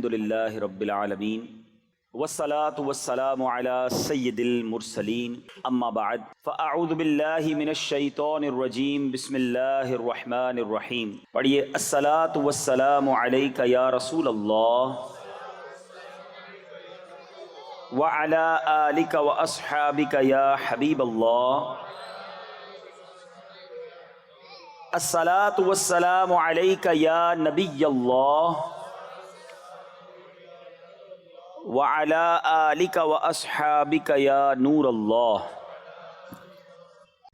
الحمدللہ رب العالمین والصلاة والسلام علی سید المرسلین اما بعد فاعوذ باللہ من الشیطان الرجیم بسم اللہ الرحمن الرحیم. پڑھیے الصلاة والسلام علیک یا رسول اللہ وعلی آلک واصحابک یا حبیب اللہ. الصلاة والسلام علیک یا نبی اللہ وعلی آلک واصحابک یا نور اللہ.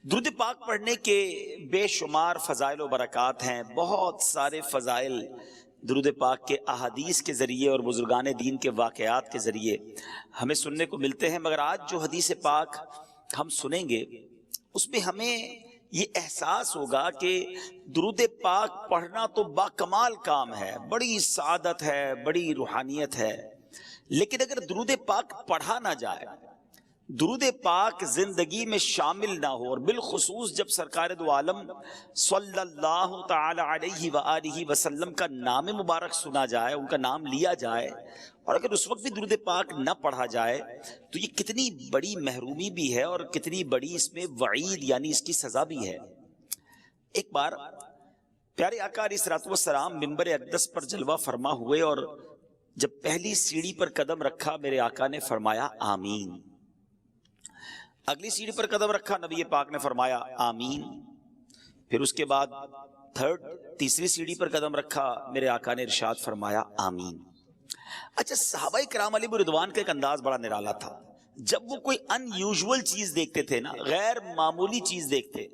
درود پاک پڑھنے کے بے شمار فضائل و برکات ہیں. بہت سارے فضائل درود پاک کے احادیث کے ذریعے اور بزرگان دین کے واقعات کے ذریعے ہمیں سننے کو ملتے ہیں، مگر آج جو حدیث پاک ہم سنیں گے اس میں ہمیں یہ احساس ہوگا کہ درود پاک پڑھنا تو باکمال کام ہے، بڑی سعادت ہے، بڑی روحانیت ہے، لیکن اگر درود پاک پڑھا نہ جائے، درود پاک زندگی میں شامل نہ ہو، اور بالخصوص جب سرکار دو عالم صلی اللہ تعالی علیہ وآلہ وسلم کا نام مبارک سنا جائے، ان کا نام لیا جائے، اور اگر اس وقت بھی درود پاک نہ پڑھا جائے تو یہ کتنی بڑی محرومی بھی ہے اور کتنی بڑی اس میں وعید یعنی اس کی سزا بھی ہے. ایک بار پیارے آقا علیہ الصلوۃ والسلام منبر اقدس پر جلوہ فرما ہوئے، اور جب پہلی سیڑھی پر قدم رکھا میرے آقا نے فرمایا آمین. اگلی سیڑھی پر قدم رکھا، نبی پاک نے فرمایا آمین. پھر اس کے بعد تیسری سیڑھی پر قدم رکھا، میرے آقا نے ارشاد فرمایا آمین. اچھا، صحابہ کرام علیہ رضوان کا ایک انداز بڑا نرالا تھا. جب وہ کوئی ان یوزول چیز دیکھتے تھے نا، غیر معمولی چیز دیکھتے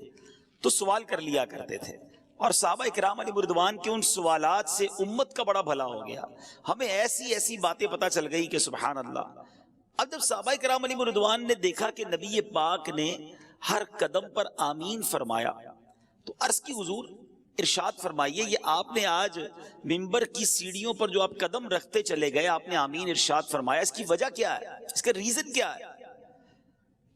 تو سوال کر لیا کرتے تھے، اور صحابہ کرام علیہ رضوان کے ان سوالات سے امت کا بڑا بھلا ہو گیا. ہمیں ایسی باتیں پتہ چل گئی کہ سبحان اللہ. اب جب صحابہ کرام علیہ رضوان نے دیکھا کہ نبی پاک نے ہر قدم پر آمین فرمایا تو عرض کی حضور ارشاد فرمائیے، یہ آپ نے آج منبر کی سیڑھیوں پر جو آپ قدم رکھتے چلے گئے، آپ نے آمین ارشاد فرمایا، اس کی وجہ کیا ہے، اس کا ریزن کیا ہے؟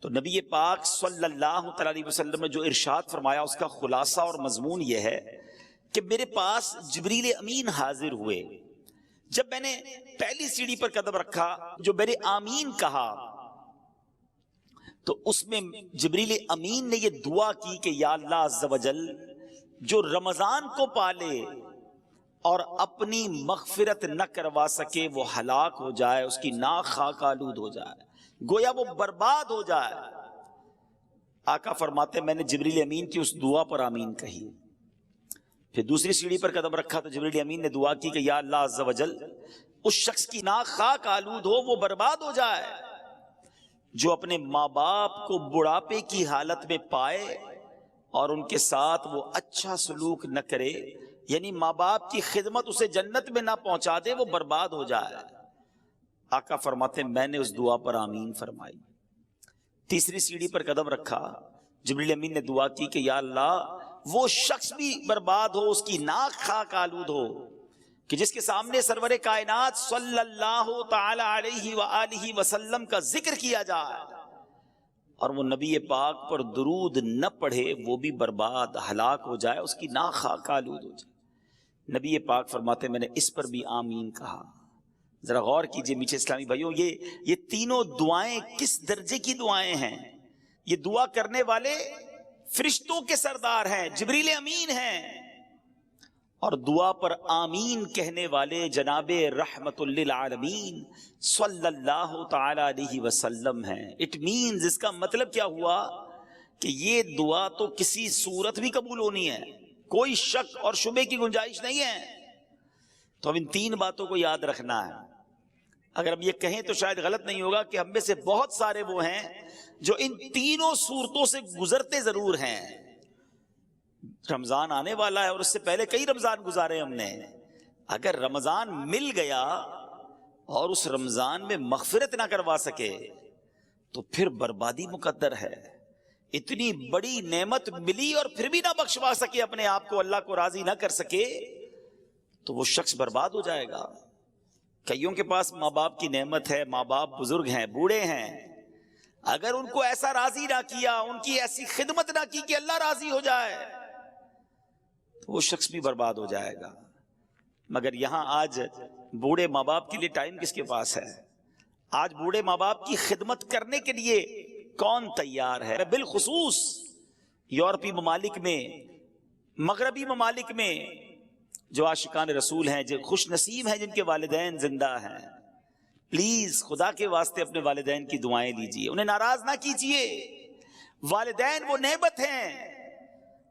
تو نبی پاک صلی اللہ علیہ وسلم نے جو ارشاد فرمایا اس کا خلاصہ اور مضمون یہ ہے کہ میرے پاس جبریل امین حاضر ہوئے. جب میں نے پہلی سیڑھی پر قدم رکھا، جو میں نے آمین کہا، تو اس میں جبریل امین نے یہ دعا کی کہ یا اللہ عز و جل، جو رمضان کو پالے اور اپنی مغفرت نہ کروا سکے وہ ہلاک ہو جائے، اس کی ناک خاک آلود ہو جائے، گویا وہ برباد ہو جائے. آقا فرماتے میں نے جبریل امین کی اس دعا پر آمین کہی. پھر دوسری سیڑھی پر قدم رکھا تو جبریل امین نے دعا کی کہ یا اللہ عز و جل، اس شخص کی ناک خاک آلود ہو، وہ برباد ہو جائے جو اپنے ماں باپ کو بڑھاپے کی حالت میں پائے اور ان کے ساتھ وہ اچھا سلوک نہ کرے، یعنی ماں باپ کی خدمت اسے جنت میں نہ پہنچا دے، وہ برباد ہو جائے. آقا فرماتے میں نے اس دعا پر آمین فرمائی. تیسری سیڑھی پر قدم رکھا، جبریل امین نے دعا کی کہ یا اللہ، وہ شخص بھی برباد ہو، اس کی ناک خاک آلود ہو کہ جس کے سامنے سرور کائنات صلی اللہ تعالی علیہ وآلہ وسلم کا ذکر کیا جائے اور وہ نبی پاک پر درود نہ پڑھے، وہ بھی برباد ہلاک ہو جائے، اس کی ناک خاک آلود ہو جائے. نبی پاک فرماتے میں نے اس پر بھی آمین کہا. ذرا غور کیجئے میٹھے اسلامی بھائیوں، یہ تینوں دعائیں کس درجے کی دعائیں ہیں. یہ دعا کرنے والے فرشتوں کے سردار ہیں، جبریل امین ہیں، اور دعا پر آمین کہنے والے جناب رحمت للعالمین صلی اللہ تعالی علیہ وسلم ہیں. اٹ مینز، اس کا مطلب کیا ہوا کہ یہ دعا تو کسی صورت بھی قبول ہونی ہے، کوئی شک اور شبے کی گنجائش نہیں ہے. تو اب ان تین باتوں کو یاد رکھنا ہے. اگر ہم یہ کہیں تو شاید غلط نہیں ہوگا کہ ہم میں سے بہت سارے وہ ہیں جو ان تینوں صورتوں سے گزرتے ضرور ہیں. رمضان آنے والا ہے اور اس سے پہلے کئی رمضان گزارے ہم نے. اگر رمضان مل گیا اور اس رمضان میں مغفرت نہ کروا سکے تو پھر بربادی مقدر ہے. اتنی بڑی نعمت ملی اور پھر بھی نہ بخشوا سکے اپنے آپ کو، اللہ کو راضی نہ کر سکے، تو وہ شخص برباد ہو جائے گا. کئیوں کے پاس ماں باپ کی نعمت ہے، ماں باپ بزرگ ہیں، بوڑھے ہیں، اگر ان کو ایسا راضی نہ کیا، ان کی ایسی خدمت نہ کی کہ اللہ راضی ہو جائے، تو وہ شخص بھی برباد ہو جائے گا. مگر یہاں آج بوڑھے ماں باپ کے لیے ٹائم کس کے پاس ہے؟ آج بوڑھے ماں باپ کی خدمت کرنے کے لیے کون تیار ہے؟ بالخصوص یورپی ممالک میں، مغربی ممالک میں جو عاشقان رسول ہیں، جو خوش نصیب ہیں جن کے والدین زندہ ہیں، پلیز خدا کے واسطے اپنے والدین کی دعائیں لیجئے، انہیں ناراض نہ کیجئے۔ والدین وہ نعمت ہیں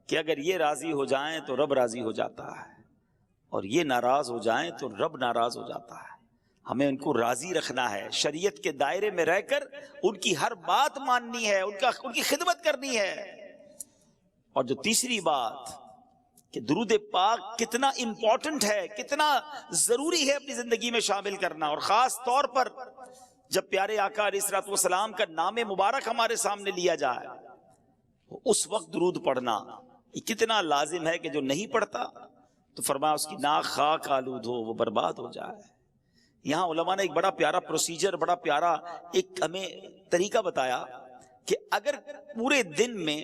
کہ اگر یہ راضی ہو جائیں تو رب راضی ہو جاتا ہے، اور یہ ناراض ہو جائیں تو رب ناراض ہو جاتا ہے۔ ہمیں ان کو راضی رکھنا ہے، شریعت کے دائرے میں رہ کر ان کی ہر بات ماننی ہے، ان کی خدمت کرنی ہے۔ اور جو تیسری بات کہ درود پاک کتنا امپورٹنٹ ہے، کتنا ضروری ہے اپنی زندگی میں شامل کرنا، اور خاص طور پر جب پیارے آقا علیہ الصلوۃ والسلام کا نام مبارک ہمارے سامنے لیا جائے، اس وقت درود پڑھنا یہ کتنا لازم ہے کہ جو نہیں پڑھتا تو فرمایا اس کی ناک خاک آلود ہو، وہ برباد ہو جائے۔ یہاں علماء نے ایک بڑا پیارا پروسیجر، بڑا پیارا ایک ہمیں طریقہ بتایا کہ اگر پورے دن میں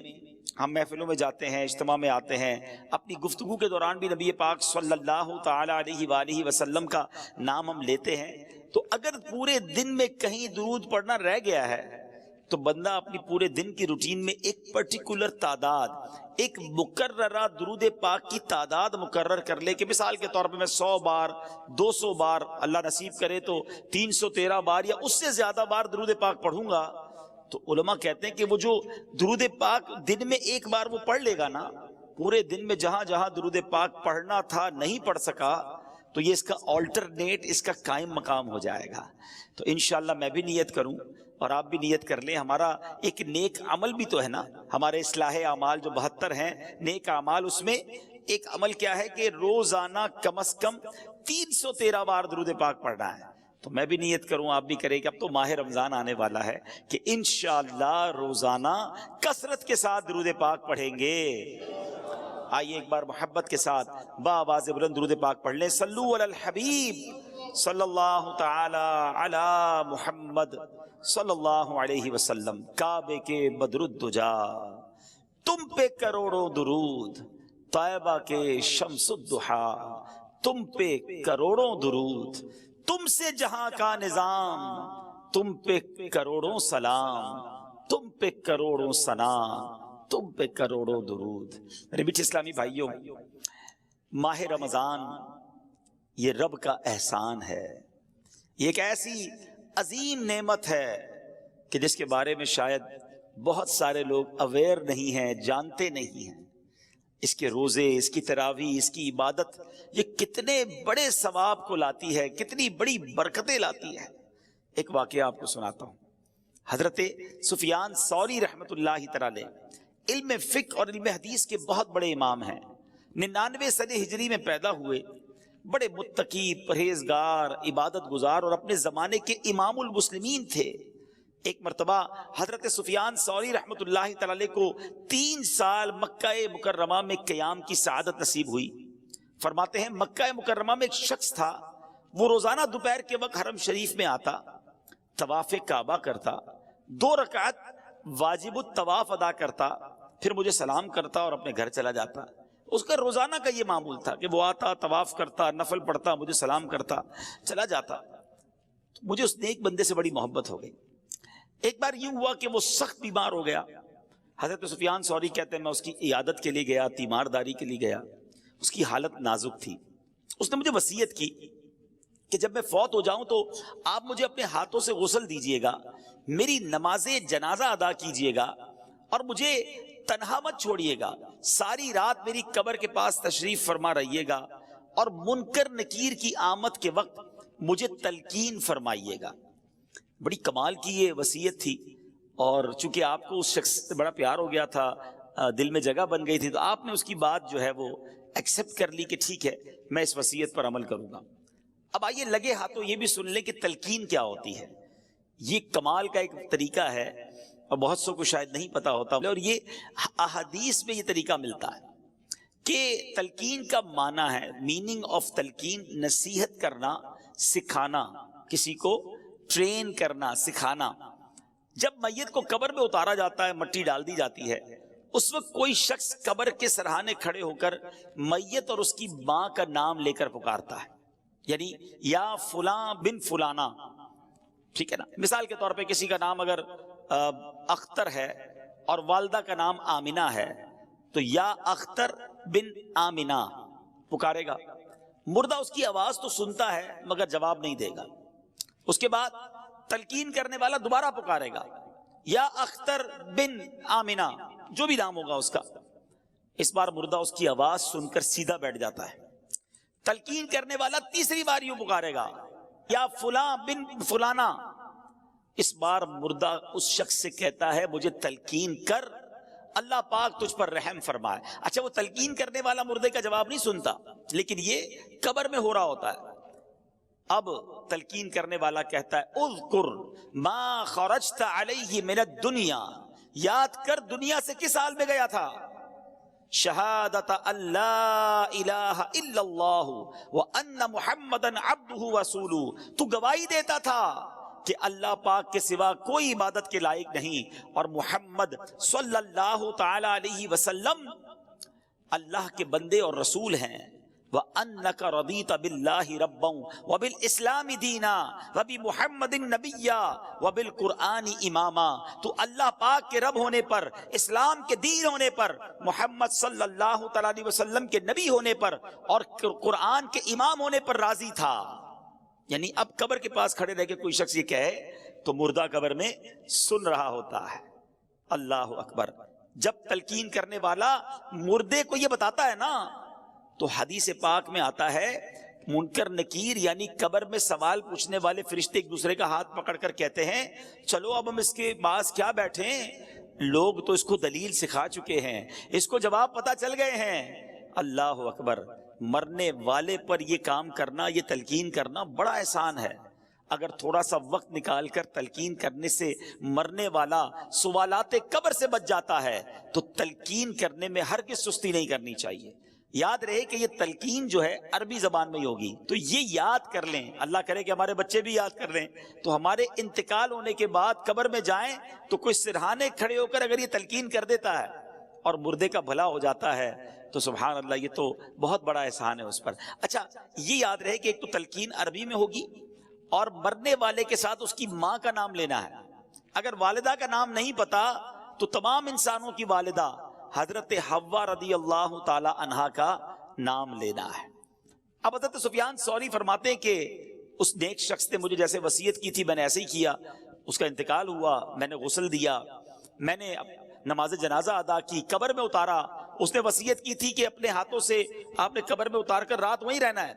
ہم محفلوں میں جاتے ہیں، اجتماع میں آتے ہیں، اپنی گفتگو کے دوران بھی نبی پاک صلی اللہ تعالی علیہ وآلہ وسلم کا نام ہم لیتے ہیں، تو اگر پورے دن میں کہیں درود پڑھنا رہ گیا ہے تو بندہ اپنی پورے دن کی روٹین میں ایک پرٹیکولر تعداد، ایک مقررہ درود پاک کی تعداد مقرر کر لے کہ مثال کے طور پہ میں 100 بار 200 بار، اللہ نصیب کرے تو 313 بار یا اس سے زیادہ بار درود پاک پڑھوں گا، تو علماء کہتے ہیں کہ وہ جو درود پاک دن میں ایک بار وہ پڑھ لے گا نا، پورے دن میں جہاں جہاں درود پاک پڑھنا تھا نہیں پڑھ سکا تو یہ اس کا آلٹرنیٹ، اس کا قائم مقام ہو جائے گا۔ تو انشاءاللہ میں بھی نیت کروں اور آپ بھی نیت کر لیں۔ ہمارا ایک نیک عمل بھی تو ہے نا، ہمارے اصلاح اعمال جو 72 ہیں نیک اعمال، اس میں ایک عمل کیا ہے کہ روزانہ کم از کم 313 بار درود پاک پڑھنا ہے۔ تو میں بھی نیت کروں، آپ بھی کریں کہ اب تو ماہ رمضان آنے والا ہے کہ انشاءاللہ روزانہ کثرت کے ساتھ درود پاک پڑھیں گے۔ آئیے ایک بار محبت کے ساتھ بآواز بلند درود پاک پڑھ لیں۔ صلو علی الحبیب صلی اللہ تعالی علی محمد صلی اللہ علیہ وسلم۔ کعبے کے بدر الدجا تم پہ کروڑوں درود، طیبہ کے شمس الضحا تم پہ کروڑوں درود، تم سے جہاں کا نظام تم پہ کروڑوں سلام، تم پہ کروڑوں ثنا، تم پہ کروڑوں درود۔ میرے میٹھے اسلامی بھائیوں، ماہ رمضان یہ رب کا احسان ہے، یہ ایک ایسی عظیم نعمت ہے کہ جس کے بارے میں شاید بہت سارے لوگ اویئر نہیں ہیں، جانتے نہیں ہیں۔ اس کے روزے، اس کی تراویح، اس کی عبادت یہ کتنے بڑے ثواب کو لاتی ہے، کتنی بڑی برکتیں لاتی ہے۔ ایک واقعہ آپ کو سناتا ہوں۔ حضرت سفیان ثوری رحمۃ اللہ تعالی علم فقہ اور علم حدیث کے بہت بڑے امام ہیں، 99 صدی ہجری میں پیدا ہوئے، بڑے متقی، پرہیزگار، عبادت گزار اور اپنے زمانے کے امام المسلمین تھے۔ ایک مرتبہ حضرت سفیان ثوری رحمۃ اللہ تعالی کو 3 سال مکہ مکرمہ میں قیام کی سعادت نصیب ہوئی۔ فرماتے ہیں مکہ مکرمہ میں ایک شخص تھا، وہ روزانہ دوپہر کے وقت حرم شریف میں آتا، طواف کعبہ کرتا، 2 رکعت واجب الطواف ادا کرتا، پھر مجھے سلام کرتا اور اپنے گھر چلا جاتا۔ اس کا روزانہ کا یہ معمول تھا کہ وہ آتا، طواف کرتا، نفل پڑھتا، مجھے سلام کرتا، چلا جاتا۔ مجھے اس نیک بندے سے بڑی محبت ہو گئی۔ ایک بار یوں ہوا کہ وہ سخت بیمار ہو گیا۔ حضرت سفیان ثوری کہتے ہیں میں اس کی عیادت کے لیے گیا، تیمارداری کے لیے گیا، اس کی حالت نازک تھی۔ اس نے مجھے وصیت کی کہ جب میں فوت ہو جاؤں تو آپ مجھے اپنے ہاتھوں سے غسل دیجئے گا، میری نماز جنازہ ادا کیجئے گا اور مجھے تنہا مت چھوڑیے گا، ساری رات میری قبر کے پاس تشریف فرما رہیے گا اور منکر نکیر کی آمد کے وقت مجھے تلقین فرمائیے گا۔ بڑی کمال کی یہ وصیت تھی، اور چونکہ آپ کو اس شخص سے بڑا پیار ہو گیا تھا، دل میں جگہ بن گئی تھی، تو آپ نے اس کی بات جو ہے وہ ایکسپٹ کر لی کہ ٹھیک ہے میں اس وصیت پر عمل کروں گا۔ اب آئیے لگے ہاتھوں یہ بھی سن لیں کہ تلقین کیا ہوتی ہے۔ یہ کمال کا ایک طریقہ ہے اور بہت سو کو شاید نہیں پتا ہوتا، اور یہ احادیث میں یہ طریقہ ملتا ہے کہ تلقین کا معنی ہے، میننگ آف تلقین، نصیحت کرنا، سکھانا، کسی کو ٹرین کرنا، سکھانا۔ جب میت کو قبر میں اتارا جاتا ہے، مٹی ڈال دی جاتی ہے، اس وقت کوئی شخص قبر کے سرہانے کھڑے ہو کر میت اور اس کی ماں کا نام لے کر پکارتا ہے، یعنی یا فلاں بن فلانا، ٹھیک ہے نا. مثال کے طور پہ کسی کا نام اگر اختر ہے اور والدہ کا نام آمنہ ہے تو یا اختر بن آمنہ پکارے گا. مردہ اس کی آواز تو سنتا ہے مگر جواب نہیں دے گا. اس کے بعد تلقین کرنے والا دوبارہ پکارے گا یا اختر بن آمنہ، جو بھی نام ہوگا اس کا. اس بار مردہ اس کی آواز سن کر سیدھا بیٹھ جاتا ہے. تلقین کرنے والا تیسری بار یوں پکارے گا یا فلاں بن فلانا. اس بار مردہ اس شخص سے کہتا ہے مجھے تلقین کر، اللہ پاک تجھ پر رحم فرمائے. اچھا وہ تلقین کرنے والا مردے کا جواب نہیں سنتا، لیکن یہ قبر میں ہو رہا ہوتا ہے. اب تلقین کرنے والا کہتا ہے اذکر ما خرجت علیہ من الدنیا، یاد کر دنیا سے کس حال میں گیا تھا. شہادت اللہ الہ الا اللہ وان محمدا عبدہ ورسولہ، تو گواہی دیتا تھا کہ اللہ پاک کے سوا کوئی عبادت کے لائق نہیں اور محمد صلی اللہ تعالی علیہ وسلم اللہ کے بندے اور رسول ہیں. وَأَنَّكَ رَضِيتَ بِاللَّهِ رَبًّا وَبِالْإِسْلَامِ دِينًا وَبِمُحَمَّدٍ نَبِيًّا وَبِالْقُرْآنِ إِمَامًا. تو اللہ پاک کے رب ہونے پر، اسلام کے دین ہونے پر، محمد صلی اللہ تعالی علیہ وسلم کے نبی ہونے پر اور قرآن کے امام ہونے پر راضی تھا. یعنی اب قبر کے پاس کھڑے رہ کے کوئی شخص یہ کہے تو مردہ قبر میں سن رہا ہوتا ہے. اللہ اکبر. جب تلقین کرنے والا مردے کو یہ بتاتا ہے نا تو حدیث پاک میں آتا ہے منکر نکیر یعنی قبر میں سوال پوچھنے والے فرشتے ایک دوسرے کا ہاتھ پکڑ کر کہتے ہیں چلو اب ہم اس کے پاس کیا بیٹھیں، لوگ تو اس کو دلیل سکھا چکے ہیں، اس کو جواب پتا چل گئے ہیں. اللہ اکبر. مرنے والے پر یہ کام کرنا، یہ تلقین کرنا بڑا احسان ہے. اگر تھوڑا سا وقت نکال کر تلقین کرنے سے مرنے والا سوالات قبر سے بچ جاتا ہے تو تلقین کرنے میں ہرگز سستی نہیں کرنی چاہیے. یاد رہے کہ یہ تلقین جو ہے عربی زبان میں ہی ہوگی، تو یہ یاد کر لیں. اللہ کرے کہ ہمارے بچے بھی یاد کر لیں تو ہمارے انتقال ہونے کے بعد قبر میں جائیں تو کوئی سرہانے کھڑے ہو کر اگر یہ تلقین کر دیتا ہے اور مردے کا بھلا ہو جاتا ہے تو سبحان اللہ، یہ تو بہت بڑا احسان ہے اس پر. اچھا یہ یاد رہے کہ ایک تو تلقین عربی میں ہوگی اور مرنے والے کے ساتھ اس کی ماں کا نام لینا ہے. اگر والدہ کا نام نہیں پتا تو تمام انسانوں کی والدہ حضرت حوا رضی اللہ تعالی عنہا کا نام لینا ہے. اب حضرت سفیان ثوری فرماتے ہیں کہ اس نیک شخص نے مجھے جیسے وصیت کی تھی میں نے ایسے ہی کیا. اس کا انتقال ہوا، میں نے غسل دیا، میں نے نماز جنازہ ادا کی، قبر میں اتارا. اس نے وصیت کی تھی کہ اپنے ہاتھوں سے آپ نے قبر میں اتار کر رات وہیں رہنا ہے.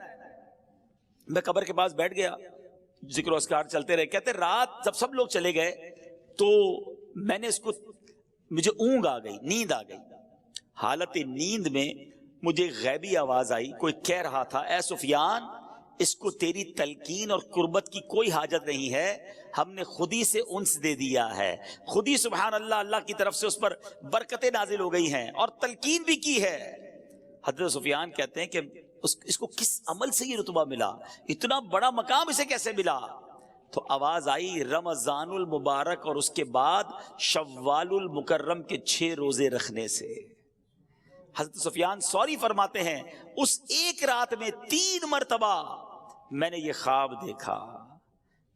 میں قبر کے پاس بیٹھ گیا، ذکر و اذکار چلتے رہے. کہتے رات جب سب لوگ چلے گئے تو میں نے اس کو، مجھے اونگ آ گئی، نیند آ گئی. حالت نیند میں مجھے غیبی آواز آئی، کوئی کہہ رہا تھا اے سفیان اس کو تیری تلقین اور قربت کی کوئی حاجت نہیں ہے، ہم نے خود ہی سے انس دے دیا ہے، خود ہی سبحان اللہ اللہ کی طرف سے اس پر برکتیں نازل ہو گئی ہیں اور تلقین بھی کی ہے. حضرت سفیان کہتے ہیں کہ اس کو کس عمل سے یہ رتبہ ملا، اتنا بڑا مقام اسے کیسے ملا؟ تو آواز آئی رمضان المبارک اور اس کے بعد شوال المکرم کے 6 روزے رکھنے سے. حضرت سفیان ثوری فرماتے ہیں اس ایک رات میں 3 مرتبہ میں نے یہ خواب دیکھا،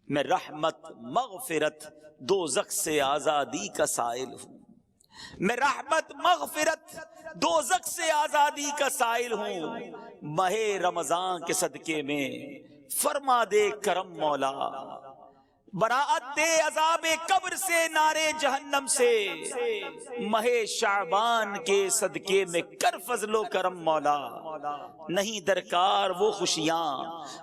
میں رحمت مغفرت دوزخ سے آزادی کا سائل ہوں، میں رحمت مغفرت دوزخ سے آزادی کا سائل ہوں، ماہ رمضان کے صدقے میں فرما دے کرم مولا، براعت دے عذاب قبر سے، نارے جہنم سے، ماہ شعبان کے صدقے میں کر فضل و کرم مولا. نہیں درکار وہ خوشیاں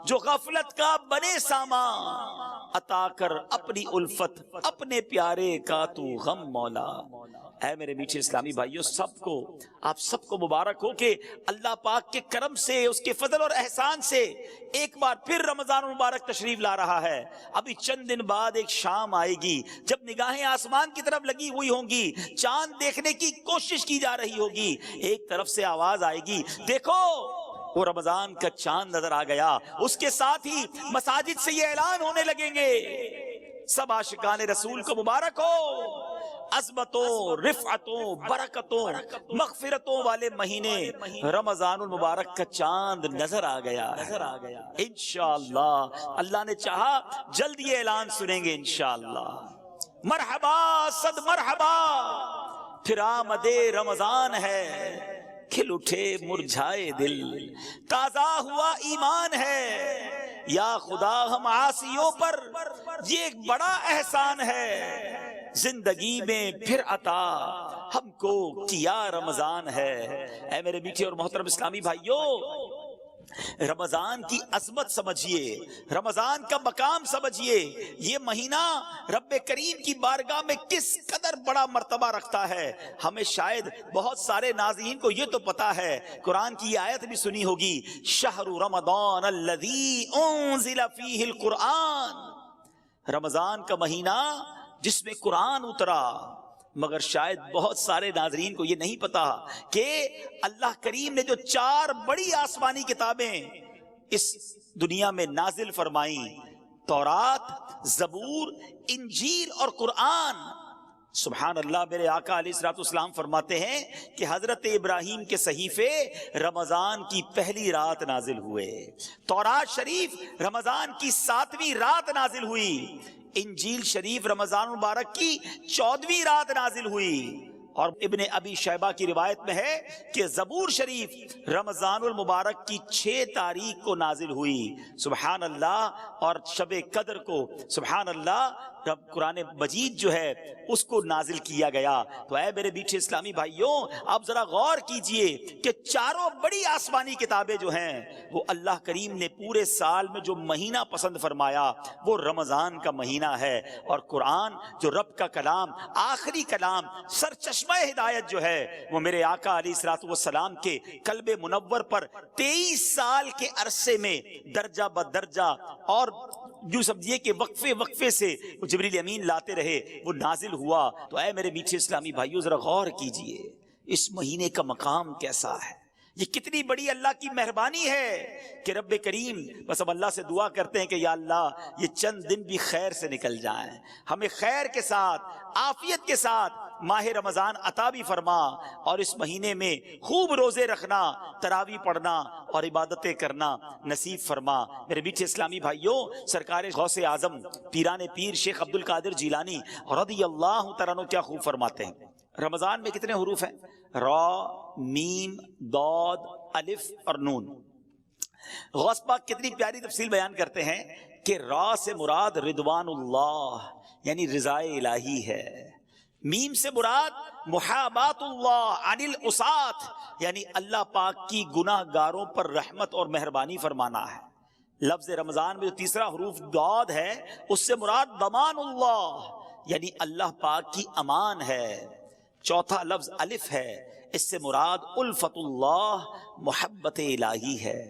جو غفلت کا بنے سامان، عطا کر اپنی الفت اپنے پیارے کا تو غم مولا. اے میرے میٹھے اسلامی بھائیوں، آپ سب کو مبارک ہو کہ اللہ پاک کے کرم سے، اس کے فضل اور احسان سے ایک بار پھر رمضان المبارک تشریف لا رہا ہے. ابھی چند دن بعد ایک شام آئے گی جب نگاہیں آسمان کی طرف لگی ہوئی ہوں گی، چاند دیکھنے کی کوشش کی جا رہی ہوگی، ایک طرف سے آواز آئے گی دیکھو وہ رمضان کا چاند نظر آ گیا. اس کے ساتھ ہی مساجد سے یہ اعلان ہونے لگیں گے سب عاشقان رسول کو مبارک ہو، عظمتوں، رفعتوں، برکتوں، مغفرتوں والے مہینے رمضان المبارک کا چاند نظر آ گیا ہے۔ انشاءاللہ اللہ نے چاہا جلد یہ اعلان سنیں گے انشاءاللہ۔ مرحبا صد مرحبا، پھر آمد رمضان ہے، کھل اٹھے مرجھائے دل، تازہ ہوا ایمان ہے، یا خدا ہم عاصیوں پر یہ ایک بڑا احسان ہے، زندگی میں پھر عطا ہم کو کیا رمضان ہے۔ اے میرے میٹھے اور محترم اسلامی بھائیوں، رمضان کی عظمت سمجھیے، رمضان کا مقام سمجھیے، یہ مہینہ رب کریم کی بارگاہ میں کس قدر بڑا مرتبہ رکھتا ہے۔ ہمیں شاید بہت سارے ناظرین کو یہ تو پتا ہے، قرآن کی آیت بھی سنی ہوگی، شہر رمضان الذی انزل فیہ القرآن، رمضان کا مہینہ جس میں قرآن اترا۔ مگر شاید بہت سارے ناظرین کو یہ نہیں پتا کہ اللہ کریم نے جو 4 بڑی آسمانی کتابیں اس دنیا میں نازل فرمائیں، تورات، زبور، انجیل اور قرآن، سبحان اللہ، میرے آقا علیہ الصلوۃ والسلام فرماتے ہیں کہ حضرت ابراہیم کے صحیفے رمضان کی پہلی رات نازل ہوئے، تورات شریف رمضان کی 7ویں رات نازل ہوئی، انجیل شریف رمضان مبارک کی 14ویں رات نازل ہوئی، اور ابن ابی شیبہ کی روایت میں ہے کہ زبور شریف رمضان المبارک کی 6 تاریخ کو نازل ہوئی، سبحان اللہ، اور شب قدر کو سبحان اللہ رب قرآن مجید جو ہے اس کو نازل کیا گیا۔ تو اے میرے میٹھے اسلامی بھائیوں، آپ ذرا غور کیجئے کہ 4 بڑی آسمانی کتابیں جو ہیں وہ اللہ کریم نے پورے سال میں جو مہینہ پسند فرمایا وہ رمضان کا مہینہ ہے، اور قرآن جو رب کا کلام، آخری کلام، سرچشمہ ہدایت جو ہے وہ میرے آقا علیہ الصلوۃ والسلام کے قلب منور پر 23 سال کے عرصے میں درجہ بدرجہ اور جو سمجھیے کہ وقفے وقفے سے وہ جبریل امین لاتے رہے، وہ نازل ہوا۔ تو اے میرے میٹھے اسلامی بھائیوں، ذرا غور کیجئے اس مہینے کا مقام کیسا ہے، یہ کتنی بڑی اللہ کی مہربانی ہے کہ رب کریم، بس اب اللہ سے دعا کرتے ہیں کہ یا اللہ یہ چند دن بھی خیر سے نکل جائیں، ہمیں خیر کے ساتھ، عافیت کے ساتھ ماہ رمضان عطا بھی فرما، اور اس مہینے میں خوب روزے رکھنا، تراویح پڑھنا اور عبادتیں کرنا نصیب فرما۔ میرے میٹھے اسلامی بھائیوں، سرکار غوث اعظم پیران پیر شیخ عبد القادر جیلانی رضی اللہ تعالیٰ عنہ کیا خوب فرماتے ہیں، رمضان میں کتنے حروف ہیں؟ را، میم، ضاد، الف اور نون۔ غوث پاک کتنی پیاری تفصیل بیان کرتے ہیں کہ را سے مراد رضوان اللہ یعنی رضا الہی ہے، میم سے مراد محابات اللہ عن العصاة یعنی اللہ پاک کی گناہ گاروں پر رحمت اور مہربانی فرمانا ہے۔ لفظ رمضان میں جو تیسرا حروف ضاد ہے اس سے مراد ضمان اللہ یعنی اللہ پاک کی امان ہے۔ چوتھا لفظ الف ہے، اس سے مراد الفت اللہ محبت الہی ہے۔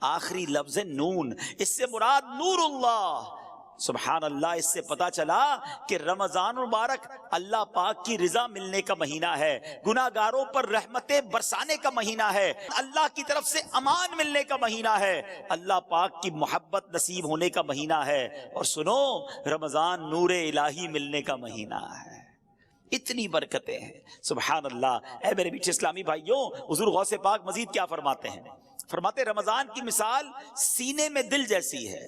آخری لفظ نون، اس سے مراد نور اللہ۔ سبحان اللہ، اس سے پتا چلا کہ رمضان مبارک اللہ پاک کی رضا ملنے کا مہینہ ہے، گناہ گاروں پر رحمتیں برسانے کا مہینہ ہے، اللہ کی طرف سے امان ملنے کا مہینہ ہے، اللہ پاک کی محبت نصیب ہونے کا مہینہ ہے، اور سنو رمضان نور الہی ملنے کا مہینہ ہے۔ اتنی برکتیں ہیں، سبحان اللہ۔ اے میرے میٹھے اسلامی بھائیوں، حضور غوث پاک مزید کیا فرماتے ہیں؟ فرماتے رمضان کی مثال سینے میں دل جیسی ہے۔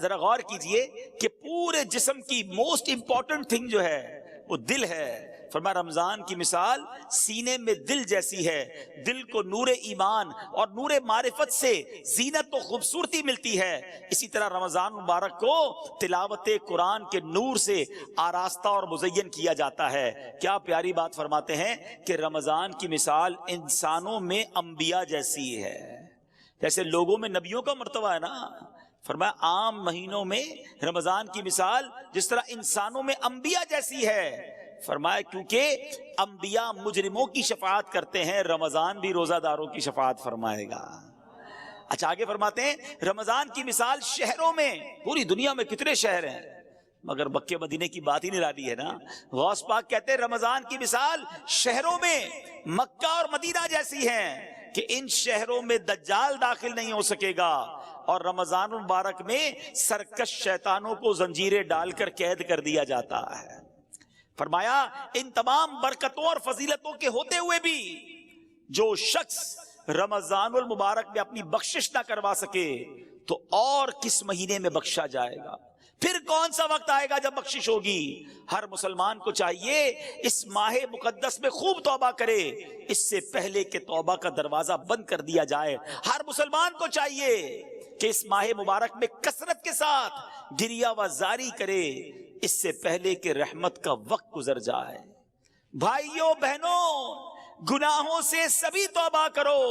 ذرا غور کیجئے کہ پورے جسم کی موسٹ امپورٹنٹ تھنگ جو ہے وہ دل ہے۔ فرمایا رمضان کی مثال سینے میں دل جیسی ہے، دل کو نور ایمان اور نور معرفت سے زینت و خوبصورتی ملتی ہے۔ اسی طرح رمضان مبارک کو تلاوت قرآن کے نور سے آراستہ اور مزین کیا جاتا ہے۔ کیا پیاری بات فرماتے ہیں کہ رمضان کی مثال انسانوں میں انبیاء جیسی ہے، جیسے لوگوں میں نبیوں کا مرتبہ ہے نا۔ فرمایا عام مہینوں میں رمضان کی مثال جس طرح انسانوں میں انبیاء جیسی ہے۔ فرمایا کیونکہ انبیاء مجرموں کی شفاعت کرتے ہیں، رمضان بھی روزہ داروں کی شفاعت فرمائے گا۔ اچھا آگے فرماتے ہیں رمضان کی مثال شہروں میں، پوری دنیا میں کتنے شہر ہیں مگر مکہ مدینے کی بات ہی نرالی ہے نا۔ غوث پاک کہتے ہیں رمضان کی مثال شہروں میں مکہ اور مدینہ جیسی ہیں، کہ ان شہروں میں دجال داخل نہیں ہو سکے گا، اور رمضان مبارک میں سرکش شیطانوں کو زنجیریں ڈال کر قید کر دیا جاتا ہے۔ فرمایا ان تمام برکتوں اور فضیلتوں کے ہوتے ہوئے بھی جو شخص رمضان المبارک میں اپنی بخشش نہ کروا سکے تو اور کس مہینے میں بخشا جائے گا؟ پھر کون سا وقت آئے گا جب بخشش ہوگی؟ ہر مسلمان کو چاہیے اس ماہ مقدس میں خوب توبہ کرے، اس سے پہلے کہ توبہ کا دروازہ بند کر دیا جائے۔ ہر مسلمان کو چاہیے کہ اس ماہ مبارک میں کثرت کے ساتھ گریہ و زاری کرے، اس سے پہلے کہ رحمت کا وقت گزر جائے۔ بھائیوں بہنوں، گناہوں سے سبھی توبہ کرو،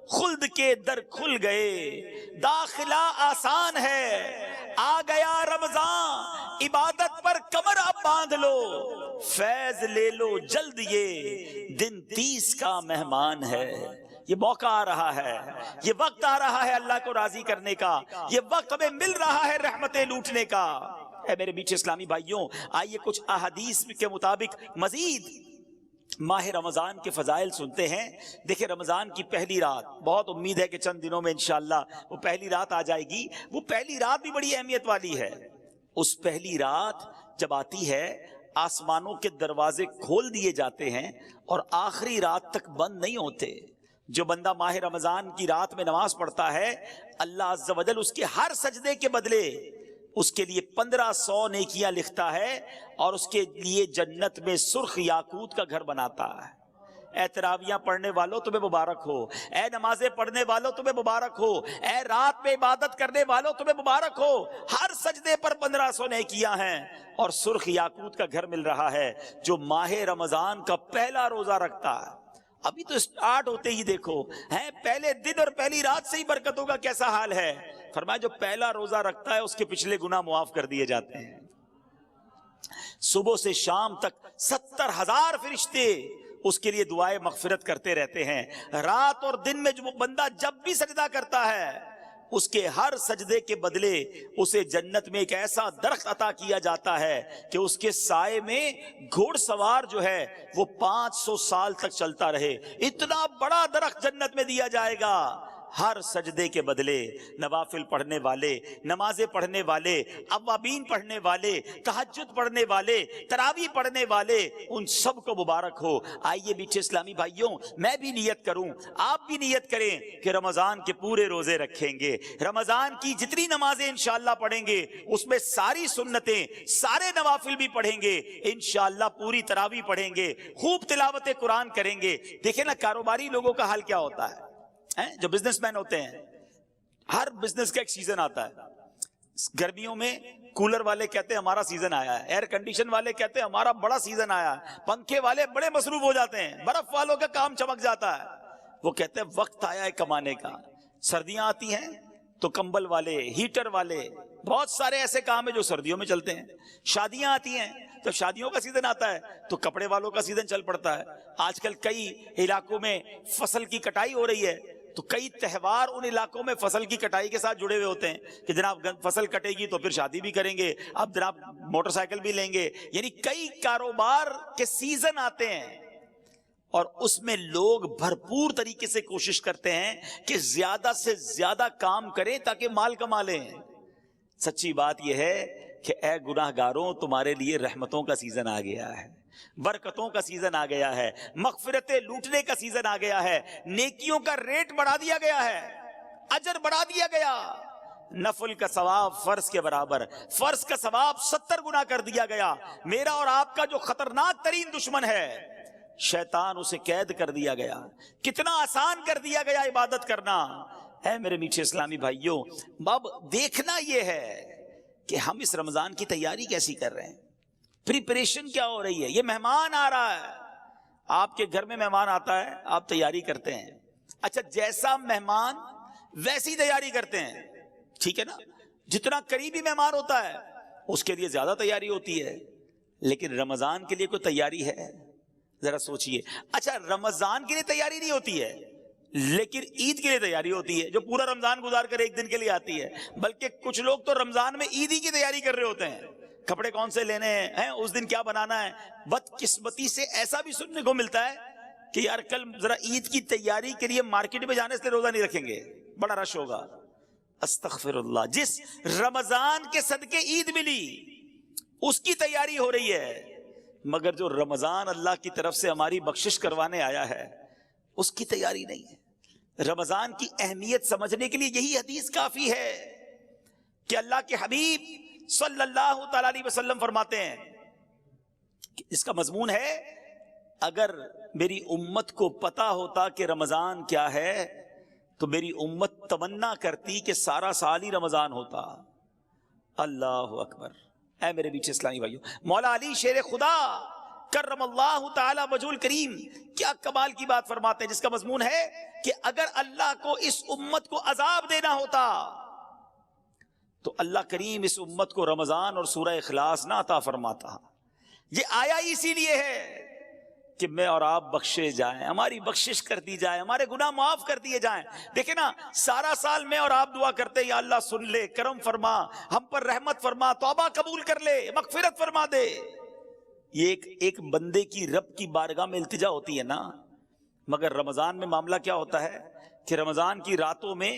خلد کے در کھل گئے، داخلہ آسان ہے، آ گیا رمضان، عبادت پر کمر اب باندھ لو، فیض لے لو جلد یہ دن 30 کا مہمان ہے۔ یہ موقع آ رہا ہے، یہ وقت آ رہا ہے اللہ کو راضی کرنے کا، یہ وقت ہمیں مل رہا ہے رحمتیں لوٹنے کا۔ اے میرے میٹھے اسلامی بھائیوں، آئیے کچھ احادیث کے مطابق مزید ماہ رمضان کے فضائل سنتے ہیں۔ دیکھیں رمضان کی پہلی رات، بہت امید ہے کہ چند دنوں میں انشاءاللہ وہ پہلی رات آ جائے گی۔ وہ پہلی رات بھی بڑی اہمیت والی ہے۔ اس پہلی رات جب آتی ہے، آسمانوں کے دروازے کھول دیے جاتے ہیں اور آخری رات تک بند نہیں ہوتے۔ جو بندہ ماہ رمضان کی رات میں نماز پڑھتا ہے، اللہ عز و جل اس کے ہر سجدے کے بدلے اس کے لیے 1500 نیکیاں لکھتا ہے، اور اس کے لیے جنت میں سرخ یاقوت کا گھر بناتا ہے۔ اے تراویاں پڑھنے والوں تمہیں مبارک ہو، اے نمازیں پڑھنے والوں تمہیں مبارک ہو، اے رات میں عبادت کرنے والوں تمہیں مبارک ہو۔ ہر سجدے پر 1500 نیکیاں ہیں اور سرخ یاقوت کا گھر مل رہا ہے۔ جو ماہ رمضان کا پہلا روزہ رکھتا ہے، ابھی تو اسٹارٹ ہوتے ہی دیکھو ہیں، پہلے دن اور پہلی رات سے ہی برکتوں کا کیسا حال ہے۔ فرمایا جو پہلا روزہ رکھتا ہے اس کے پچھلے گناہ معاف کر دیے جاتے ہیں۔ صبح سے شام تک 70,000 فرشتے اس کے لیے دعائیں مغفرت کرتے رہتے ہیں۔ رات اور دن میں جو بندہ جب بھی سجدہ کرتا ہے، اس کے ہر سجدے کے بدلے اسے جنت میں ایک ایسا درخت عطا کیا جاتا ہے کہ اس کے سائے میں گھوڑ سوار جو ہے وہ 500 سال تک چلتا رہے۔ اتنا بڑا درخت جنت میں دیا جائے گا۔ ہر سجدے کے بدلے نوافل پڑھنے والے، نمازیں پڑھنے والے، اوابین پڑھنے والے، تہجد پڑھنے والے، تراویح پڑھنے والے، ان سب کو مبارک ہو۔ آئیے میٹھے اسلامی بھائیوں، میں بھی نیت کروں، آپ بھی نیت کریں کہ رمضان کے پورے روزے رکھیں گے۔ رمضان کی جتنی نمازیں انشاءاللہ پڑھیں گے، اس میں ساری سنتیں، سارے نوافل بھی پڑھیں گے، انشاءاللہ پوری تراویح پڑھیں گے، خوب تلاوت قرآن کریں گے۔ دیکھیں نا کاروباری لوگوں کا حال کیا ہوتا ہے، جو بزنس مین ہوتے ہیں، ہر بزنس کا ایک سیزن آتا ہے۔ گرمیوں میں کولر والے کہتے ہیں ہمارا سیزن آیا ہے، ایئر کنڈیشن والے کہتے ہیں ہمارا بڑا سیزن آیا ہے، پنکھے والے بڑے مصروف ہو جاتے ہیں، برف والوں کا کام چمک جاتا ہے، وہ کہتے ہیں وقت آیا ہے کمانے کا۔ سردیاں آتی ہیں تو کمبل والے، ہیٹر والے، بہت سارے ایسے کام ہیں جو سردیوں میں چلتے ہیں۔ شادیاں آتی ہیں تو شادیوں کا سیزن آتا ہے تو کپڑے والوں کا سیزن چل پڑتا ہے۔ آج کل کئی علاقوں میں فصل کی کٹائی ہو رہی ہے تو کئی تہوار ان علاقوں میں فصل کی کٹائی کے ساتھ جڑے ہوئے ہوتے ہیں کہ جناب فصل کٹے گی تو پھر شادی بھی کریں گے، اب جناب موٹر سائیکل بھی لیں گے۔ یعنی کئی کاروبار کے سیزن آتے ہیں اور اس میں لوگ بھرپور طریقے سے کوشش کرتے ہیں کہ زیادہ سے زیادہ کام کریں تاکہ مال کما لیں۔ سچی بات یہ ہے کہ اے گناہگاروں، تمہارے لیے رحمتوں کا سیزن آ گیا ہے، برکتوں کا سیزن آ گیا ہے، مغفرتیں لوٹنے کا سیزن آ گیا ہے، نیکیوں کا ریٹ بڑھا دیا گیا ہے، اجر بڑھا دیا گیا۔ نفل کا ثواب فرض کے برابر، فرض کا ثواب 70 گنا کر دیا گیا۔ میرا اور آپ کا جو خطرناک ترین دشمن ہے شیطان، اسے قید کر دیا گیا۔ کتنا آسان کر دیا گیا عبادت کرنا۔ اے میرے میٹھے اسلامی بھائیوں، اب دیکھنا یہ ہے کہ ہم اس رمضان کی تیاری کیسی کر رہے ہیں، پریپریشن کیا ہو رہی ہے۔ یہ مہمان آ رہا ہے، آپ کے گھر میں مہمان آتا ہے، آپ تیاری کرتے ہیں۔ اچھا، جیسا مہمان ویسی تیاری کرتے ہیں، ٹھیک ہے نا۔ جتنا قریبی مہمان ہوتا ہے اس کے لیے زیادہ تیاری ہوتی ہے، لیکن رمضان کے لیے کوئی تیاری ہے؟ ذرا سوچئے۔ اچھا، رمضان کے لیے تیاری نہیں ہوتی ہے لیکن عید کے لیے تیاری ہوتی ہے، جو پورا رمضان گزار کر ایک دن کے لیے آتی ہے۔ بلکہ کچھ لوگ تو رمضان میں عیدی کی تیاری کر رہے ہوتے ہیں، کپڑے کون سے لینے ہیں، اس دن کیا بنانا ہے۔ بدقسمتی سے ایسا بھی سننے کو ملتا ہے کہ یار کل ذرا عید کی تیاری کے لیے مارکیٹ میں جانے سے روزہ نہیں رکھیں گے، بڑا رش ہوگا. استغفر اللہ. جس رمضان کے صدقے عید ملی اس کی تیاری ہو رہی ہے، مگر جو رمضان اللہ کی طرف سے ہماری بخشش کروانے آیا ہے اس کی تیاری نہیں ہے. رمضان کی اہمیت سمجھنے کے لیے یہی حدیث کافی ہے کہ اللہ کے حبیب صلی اللہ تعالی علیہ وسلم فرماتے ہیں کہ اس کا مضمون ہے، اگر میری امت کو پتا ہوتا کہ رمضان کیا ہے تو میری امت تمنا کرتی کہ سارا سال ہی رمضان ہوتا. اللہ اکبر. اے میرے بیچ اسلامی بھائیوں، مولا علی شیر خدا کرم اللہ تعالی وجہ کریم کیا کمال کی بات فرماتے ہیں، جس کا مضمون ہے کہ اگر اللہ کو اس امت کو عذاب دینا ہوتا تو اللہ کریم اس امت کو رمضان اور سورہ اخلاص نہ عطا فرماتا. یہ آیا اسی لیے ہے کہ میں اور آپ بخشے جائیں، ہماری بخشش کر دی جائے، ہمارے گناہ معاف کر دیے جائیں. دیکھیں نا، سارا سال میں اور آپ دعا کرتے یا اللہ سن لے، کرم فرما، ہم پر رحمت فرما، توبہ قبول کر لے، مغفرت فرما دے. یہ ایک بندے کی رب کی بارگاہ میں التجا ہوتی ہے نا. مگر رمضان میں معاملہ کیا ہوتا ہے کہ رمضان کی راتوں میں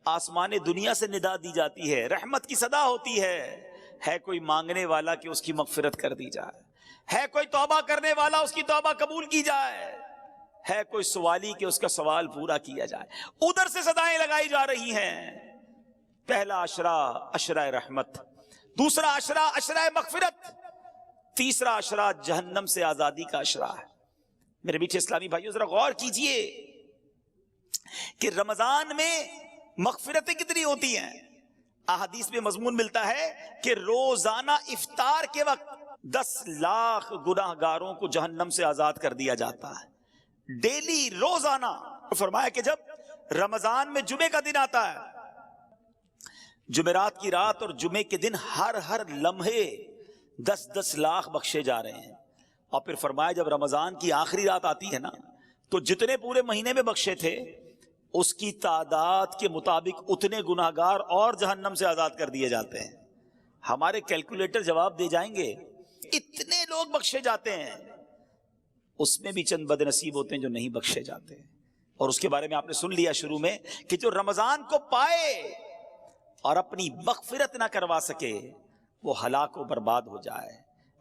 آسمان دنیا سے ندا دی جاتی ہے، رحمت کی صدا ہوتی ہے کوئی مانگنے والا کہ اس کی مغفرت کر دی جائے، ہے کوئی توبہ کرنے والا اس کی توبہ قبول کی جائے، ہے کوئی سوالی کہ اس کا سوال پورا کیا جائے. ادھر سے صدائیں لگائی جا رہی ہیں. پہلا عشرہ عشرہ رحمت، دوسرا عشرہ عشرہ مغفرت، تیسرا عشرہ جہنم سے آزادی کا عشرہ ہے. میرے بیچ اسلامی بھائیوں ذرا غور کیجئے کہ رمضان میں مغفرتیں کتنی ہوتی ہیں. احادیث میں مضمون ملتا ہے کہ روزانہ افطار کے وقت 10 لاکھ گناہ گاروں کو جہنم سے آزاد کر دیا جاتا ہے، ڈیلی روزانہ. فرمایا کہ جب رمضان میں جمعے کا دن آتا ہے، جمعرات کی رات اور جمعے کے دن ہر لمحے 10 لاکھ بخشے جا رہے ہیں. اور پھر فرمایا جب رمضان کی آخری رات آتی ہے نا تو جتنے پورے مہینے میں بخشے تھے اس کی تعداد کے مطابق اتنے گناہگار اور جہنم سے آزاد کر دیے جاتے ہیں. ہمارے کیلکولیٹر جواب دے جائیں گے، اتنے لوگ بخشے جاتے ہیں. اس میں بھی چند بد نصیب ہوتے ہیں جو نہیں بخشے جاتے. اور اس کے بارے میں آپ نے سن لیا شروع میں کہ جو رمضان کو پائے اور اپنی مغفرت نہ کروا سکے وہ ہلاک و برباد ہو جائے.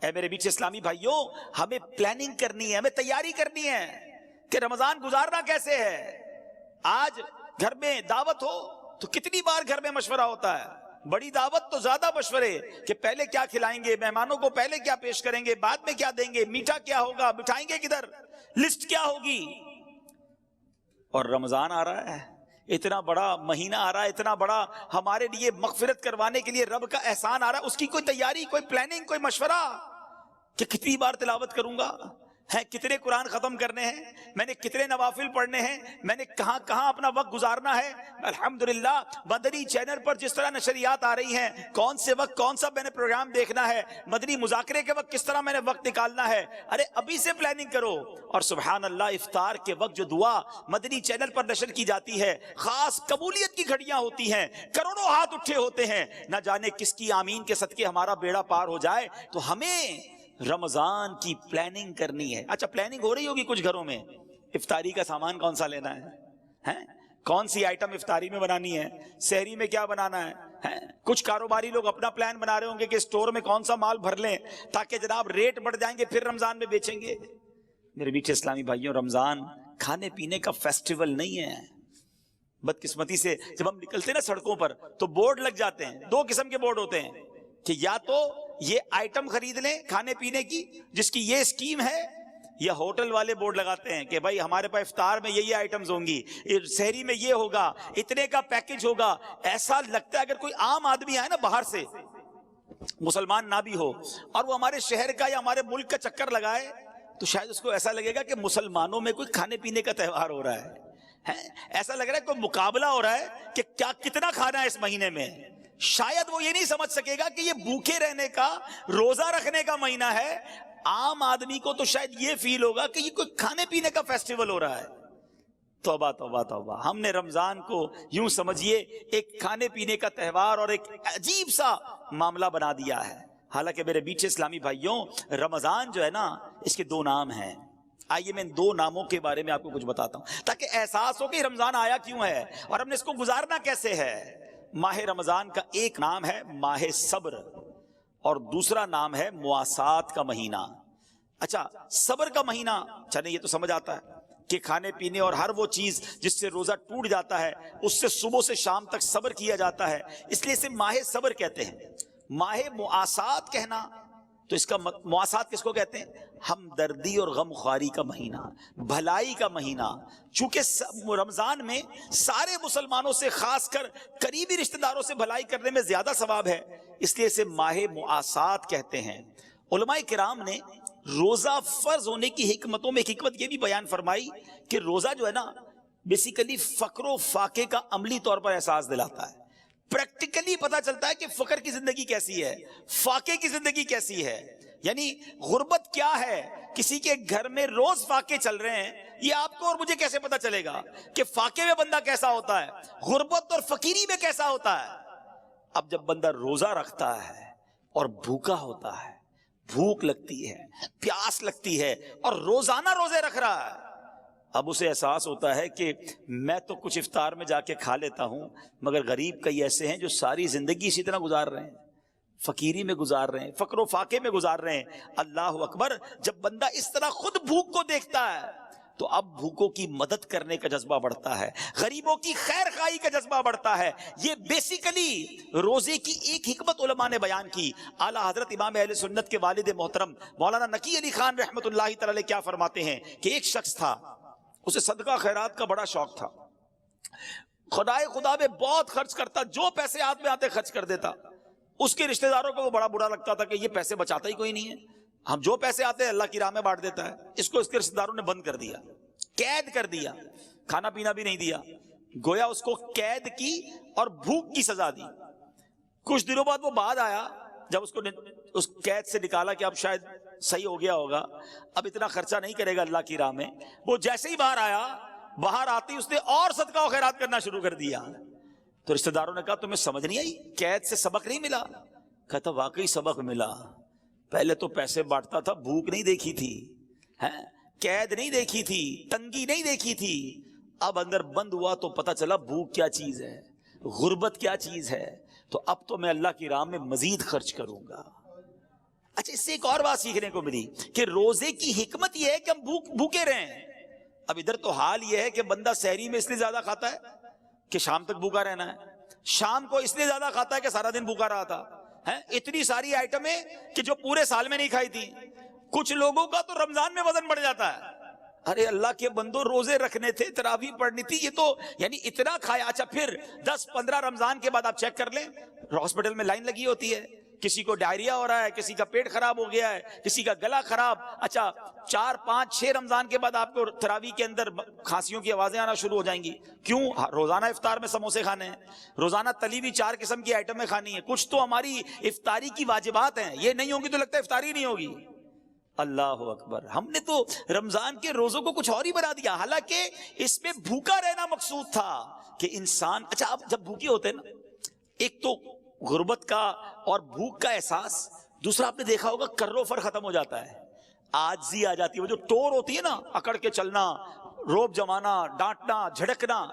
اے میرے بیچ اسلامی بھائیوں، ہمیں پلاننگ کرنی ہے، ہمیں تیاری کرنی ہے کہ رمضان گزارنا کیسے ہے. آج گھر میں دعوت ہو تو کتنی بار گھر میں مشورہ ہوتا ہے. بڑی دعوت تو زیادہ مشورے کہ پہلے کیا کھلائیں گے، مہمانوں کو پہلے کیا پیش کریں گے، بعد میں کیا دیں گے، میٹھا کیا ہوگا، بٹھائیں گے کدھر، لسٹ کیا ہوگی. اور رمضان آ رہا ہے، اتنا بڑا مہینہ آ رہا ہے، اتنا بڑا ہمارے لیے مغفرت کروانے کے لیے رب کا احسان آ رہا ہے. اس کی کوئی تیاری، کوئی پلاننگ، کوئی مشورہ کہ کتنی بار تلاوت کروں گا، کتنے قرآن ختم کرنے ہیں، میں نے کتنے نوافل پڑھنے ہیں، میں نے کہاں کہاں اپنا وقت گزارنا ہے. الحمدللہ مدنی چینل پر جس طرح نشریات آ رہی ہیں، کون سے وقت کون سا میں نے پروگرام دیکھنا ہے، مدنی مذاکرے کے وقت کس طرح میں نے وقت نکالنا ہے. ارے ابھی سے پلاننگ کرو. اور سبحان اللہ، افطار کے وقت جو دعا مدنی چینل پر نشر کی جاتی ہے، خاص قبولیت کی گھڑیاں ہوتی ہیں، کروڑوں ہاتھ اٹھے ہوتے ہیں، نہ جانے کس کی آمین کے صدقے ہمارا بیڑا پار ہو جائے. تو ہمیں رمضان کی پلاننگ کرنی ہے. اچھا، پلاننگ ہو رہی ہوگی کچھ گھروں میں، افطاری کا سامان کون سا لینا ہے، کون سی آئٹم افطاری میں بنانی ہے، سحری میں کیا بنانا ہے. کچھ کاروباری لوگ اپنا پلان بنا رہے ہوں گے کہ اسٹور میں کون سا مال بھر لیں تاکہ جناب ریٹ بڑھ جائیں گے پھر رمضان میں بیچیں گے. میرے میٹھے اسلامی بھائیوں، رمضان کھانے پینے کا فیسٹیول نہیں ہے. بدقسمتی سے جب ہم نکلتے ہیں نا سڑکوں پر تو بورڈ لگ جاتے ہیں. 2 قسم کے بورڈ ہوتے ہیں کہ یا تو یہ آئٹم خرید لیں کھانے پینے کی جس کی یہ اسکیم ہے، یا ہوٹل والے بورڈ لگاتے ہیں کہ بھائی ہمارے پاس افطار میں یہ آئٹمز ہوں گی، سحری میں یہ ہوگا، اتنے کا پیکج ہوگا. ایسا لگتا ہے اگر کوئی عام آدمی آئے نا باہر سے، مسلمان نہ بھی ہو، اور وہ ہمارے شہر کا یا ہمارے ملک کا چکر لگائے تو شاید اس کو ایسا لگے گا کہ مسلمانوں میں کوئی کھانے پینے کا تہوار ہو رہا ہے. ایسا لگ رہا ہے کوئی مقابلہ ہو رہا ہے کہ کیا کتنا کھانا ہے اس مہینے میں. شاید وہ یہ نہیں سمجھ سکے گا کہ یہ بھوکے رہنے کا، روزہ رکھنے کا مہینہ ہے. عام آدمی کو تو شاید یہ فیل ہوگا کہ یہ کوئی کھانے پینے کا فیسٹیول ہو رہا ہے. توبہ توبہ توبہ. ہم نے رمضان کو یوں سمجھیے ایک کھانے پینے کا تہوار اور ایک عجیب سا معاملہ بنا دیا ہے. حالانکہ میرے بیچ اسلامی بھائیوں، رمضان جو ہے نا، اس کے 2 نام ہیں. آئیے میں ان دو ناموں کے بارے میں آپ کو کچھ بتاتا ہوں تاکہ احساس ہو کہ رمضان آیا کیوں ہے اور ہم نے اس کو گزارنا کیسے ہے۔ ماہ رمضان کا ایک نام ہے ماہ صبر اور دوسرا نام ہے مواسات کا مہینہ۔ اچھا، صبر کا مہینہ چلے یہ تو سمجھ آتا ہے کہ کھانے پینے اور ہر وہ چیز جس سے روزہ ٹوٹ جاتا ہے اس سے صبح سے شام تک صبر کیا جاتا ہے، اس لیے اسے ماہ صبر کہتے ہیں۔ ماہ مواسات کہنا تو اس کا مواسات کس کو کہتے ہیں؟ ہمدردی اور غم خواری کا مہینہ، بھلائی کا مہینہ۔ چونکہ رمضان میں سارے مسلمانوں سے خاص کر قریبی رشتہ داروں سے بھلائی کرنے میں زیادہ ثواب ہے، اس لیے اسے ماہ مواسات کہتے ہیں۔ علماء کرام نے روزہ فرض ہونے کی حکمتوں میں ایک حکمت یہ بھی بیان فرمائی کہ روزہ جو ہے نا بیسیکلی فقر و فاقے کا عملی طور پر احساس دلاتا ہے۔ پریکٹیکلی پتا چلتا ہے کہ فقر کی زندگی کیسی ہے، فاقے کی زندگی کیسی ہے، یعنی غربت کیا ہے۔ کسی کے گھر میں روز فاقے چل رہے ہیں، یہ آپ کو اور مجھے کیسے پتا چلے گا کہ فاقے میں بندہ کیسا ہوتا ہے، غربت اور فقیری میں کیسا ہوتا ہے؟ اب جب بندہ روزہ رکھتا ہے اور بھوکا ہوتا ہے، بھوک لگتی ہے، پیاس لگتی ہے اور روزانہ روزے رکھ رہا ہے، اب اسے احساس ہوتا ہے کہ میں تو کچھ افطار میں جا کے کھا لیتا ہوں مگر غریب کئی ایسے ہیں جو ساری زندگی اسی طرح گزار رہے ہیں، فقیری میں گزار رہے ہیں، فقر و فاقے میں گزار رہے ہیں۔ اللہ اکبر، جب بندہ اس طرح خود بھوک کو دیکھتا ہے تو اب بھوکوں کی مدد کرنے کا جذبہ بڑھتا ہے، غریبوں کی خیر خواہی کا جذبہ بڑھتا ہے۔ یہ بیسیکلی روزے کی ایک حکمت علماء نے بیان کی۔ اعلیٰ حضرت امام اہل سنت کے والد محترم مولانا نقی علی خان رحمۃ اللہ تعالی علیہ کیا فرماتے ہیں کہ ایک شخص تھا، اسے صدقہ خیرات کا بڑا شوق تھا، خدا میں بہت خرچ کرتا، جو پیسے ہاتھ میں آتے خرچ کر دیتا۔ اس کے رشتہ داروں کو وہ بڑا برا لگتا تھا کہ یہ پیسے بچاتا ہی کوئی نہیں ہے، ہم جو پیسے آتے ہیں اللہ کی راہ میں بانٹ دیتا ہے۔ اس کو اس کے رشتہ داروں نے بند کر دیا، قید کر دیا، کھانا پینا بھی نہیں دیا، گویا اس کو قید کی اور بھوک کی سزا دی۔ کچھ دنوں بعد وہ بعد آیا، جب اس کو اس قید سے نکالا کہ اب شاید صحیح ہو گیا ہوگا، اب اتنا خرچہ نہیں کرے گا اللہ کی راہ میں، وہ جیسے ہی باہر آیا، باہر آتی اس نے اور صدقہ و خیرات کرنا شروع کر دیا۔ تو رشتہ داروں نے کہا تمہیں سمجھ نہیں آئی، قید سے سبق نہیں ملا؟ کہتا واقعی سبق ملا، پہلے تو پیسے بانٹتا تھا، بھوک نہیں دیکھی تھی، قید نہیں دیکھی تھی، تنگی نہیں دیکھی تھی، اب اندر بند ہوا تو پتا چلا بھوک کیا چیز ہے، غربت کیا چیز ہے، تو اب تو میں اللہ کی راہ میں مزید خرچ کروں گا۔ اچھا، اس سے ایک اور بات سیکھنے کو ملی کہ روزے کی حکمت یہ ہے کہ ہم بھوکے رہیں۔ اب ادھر تو حال یہ ہے کہ بندہ سحری میں اس لیے زیادہ کھاتا ہے کہ شام تک بھوکا رہنا ہے، شام کو اس لیے زیادہ کھاتا ہے کہ سارا دن بھوکا رہا تھا۔ اتنی ساری آئٹمیں کہ جو پورے سال میں نہیں کھائی تھی۔ کچھ لوگوں کا تو رمضان میں وزن بڑھ جاتا ہے، ارے اللہ کے بندوں روزے رکھنے تھے، تراویح پڑھنی تھی، یہ تو یعنی اتنا کھایا۔ اچھا، پھر 10-15 رمضان کے بعد آپ چیک کر لیں، ہاسپٹل میں لائن لگی ہوتی ہے، کسی کو ڈائریا ہو رہا ہے، کسی کا پیٹ خراب ہو گیا ہے، کسی کا گلا خراب۔ اچھا، 4-5-6 رمضان کے بعد آپ کو تراویح کے اندر کھانسیوں کی آوازیں آنا شروع ہو جائیں گی۔ کیوں؟ روزانہ افطار میں سموسے کھانے ہیں، روزانہ تلی ہوئی 4 قسم کی آئٹمیں کھانی ہیں، کچھ تو ہماری افطاری کی واجبات ہیں، یہ نہیں ہوگی تو لگتا ہے افطاری نہیں ہوگی۔ اللہ اکبر، ہم نے تو رمضان کے روزوں کو کچھ اور ہی بنا دیا، حالانکہ اس میں بھوکا رہنا مقصود تھا کہ انسان۔ اچھا، اب جب بھوکے ہوتے ہیں نا، ایک تو غربت کا اور بھوک کا احساس، دوسرا آپ نے دیکھا ہوگا کرو فر ختم ہو جاتا ہے، عاجزی آ جاتی ہے، وہ جو ٹور ہوتی ہے نا، اکڑ کے چلنا، روب جمانا، ڈانٹنا، جھڑکنا،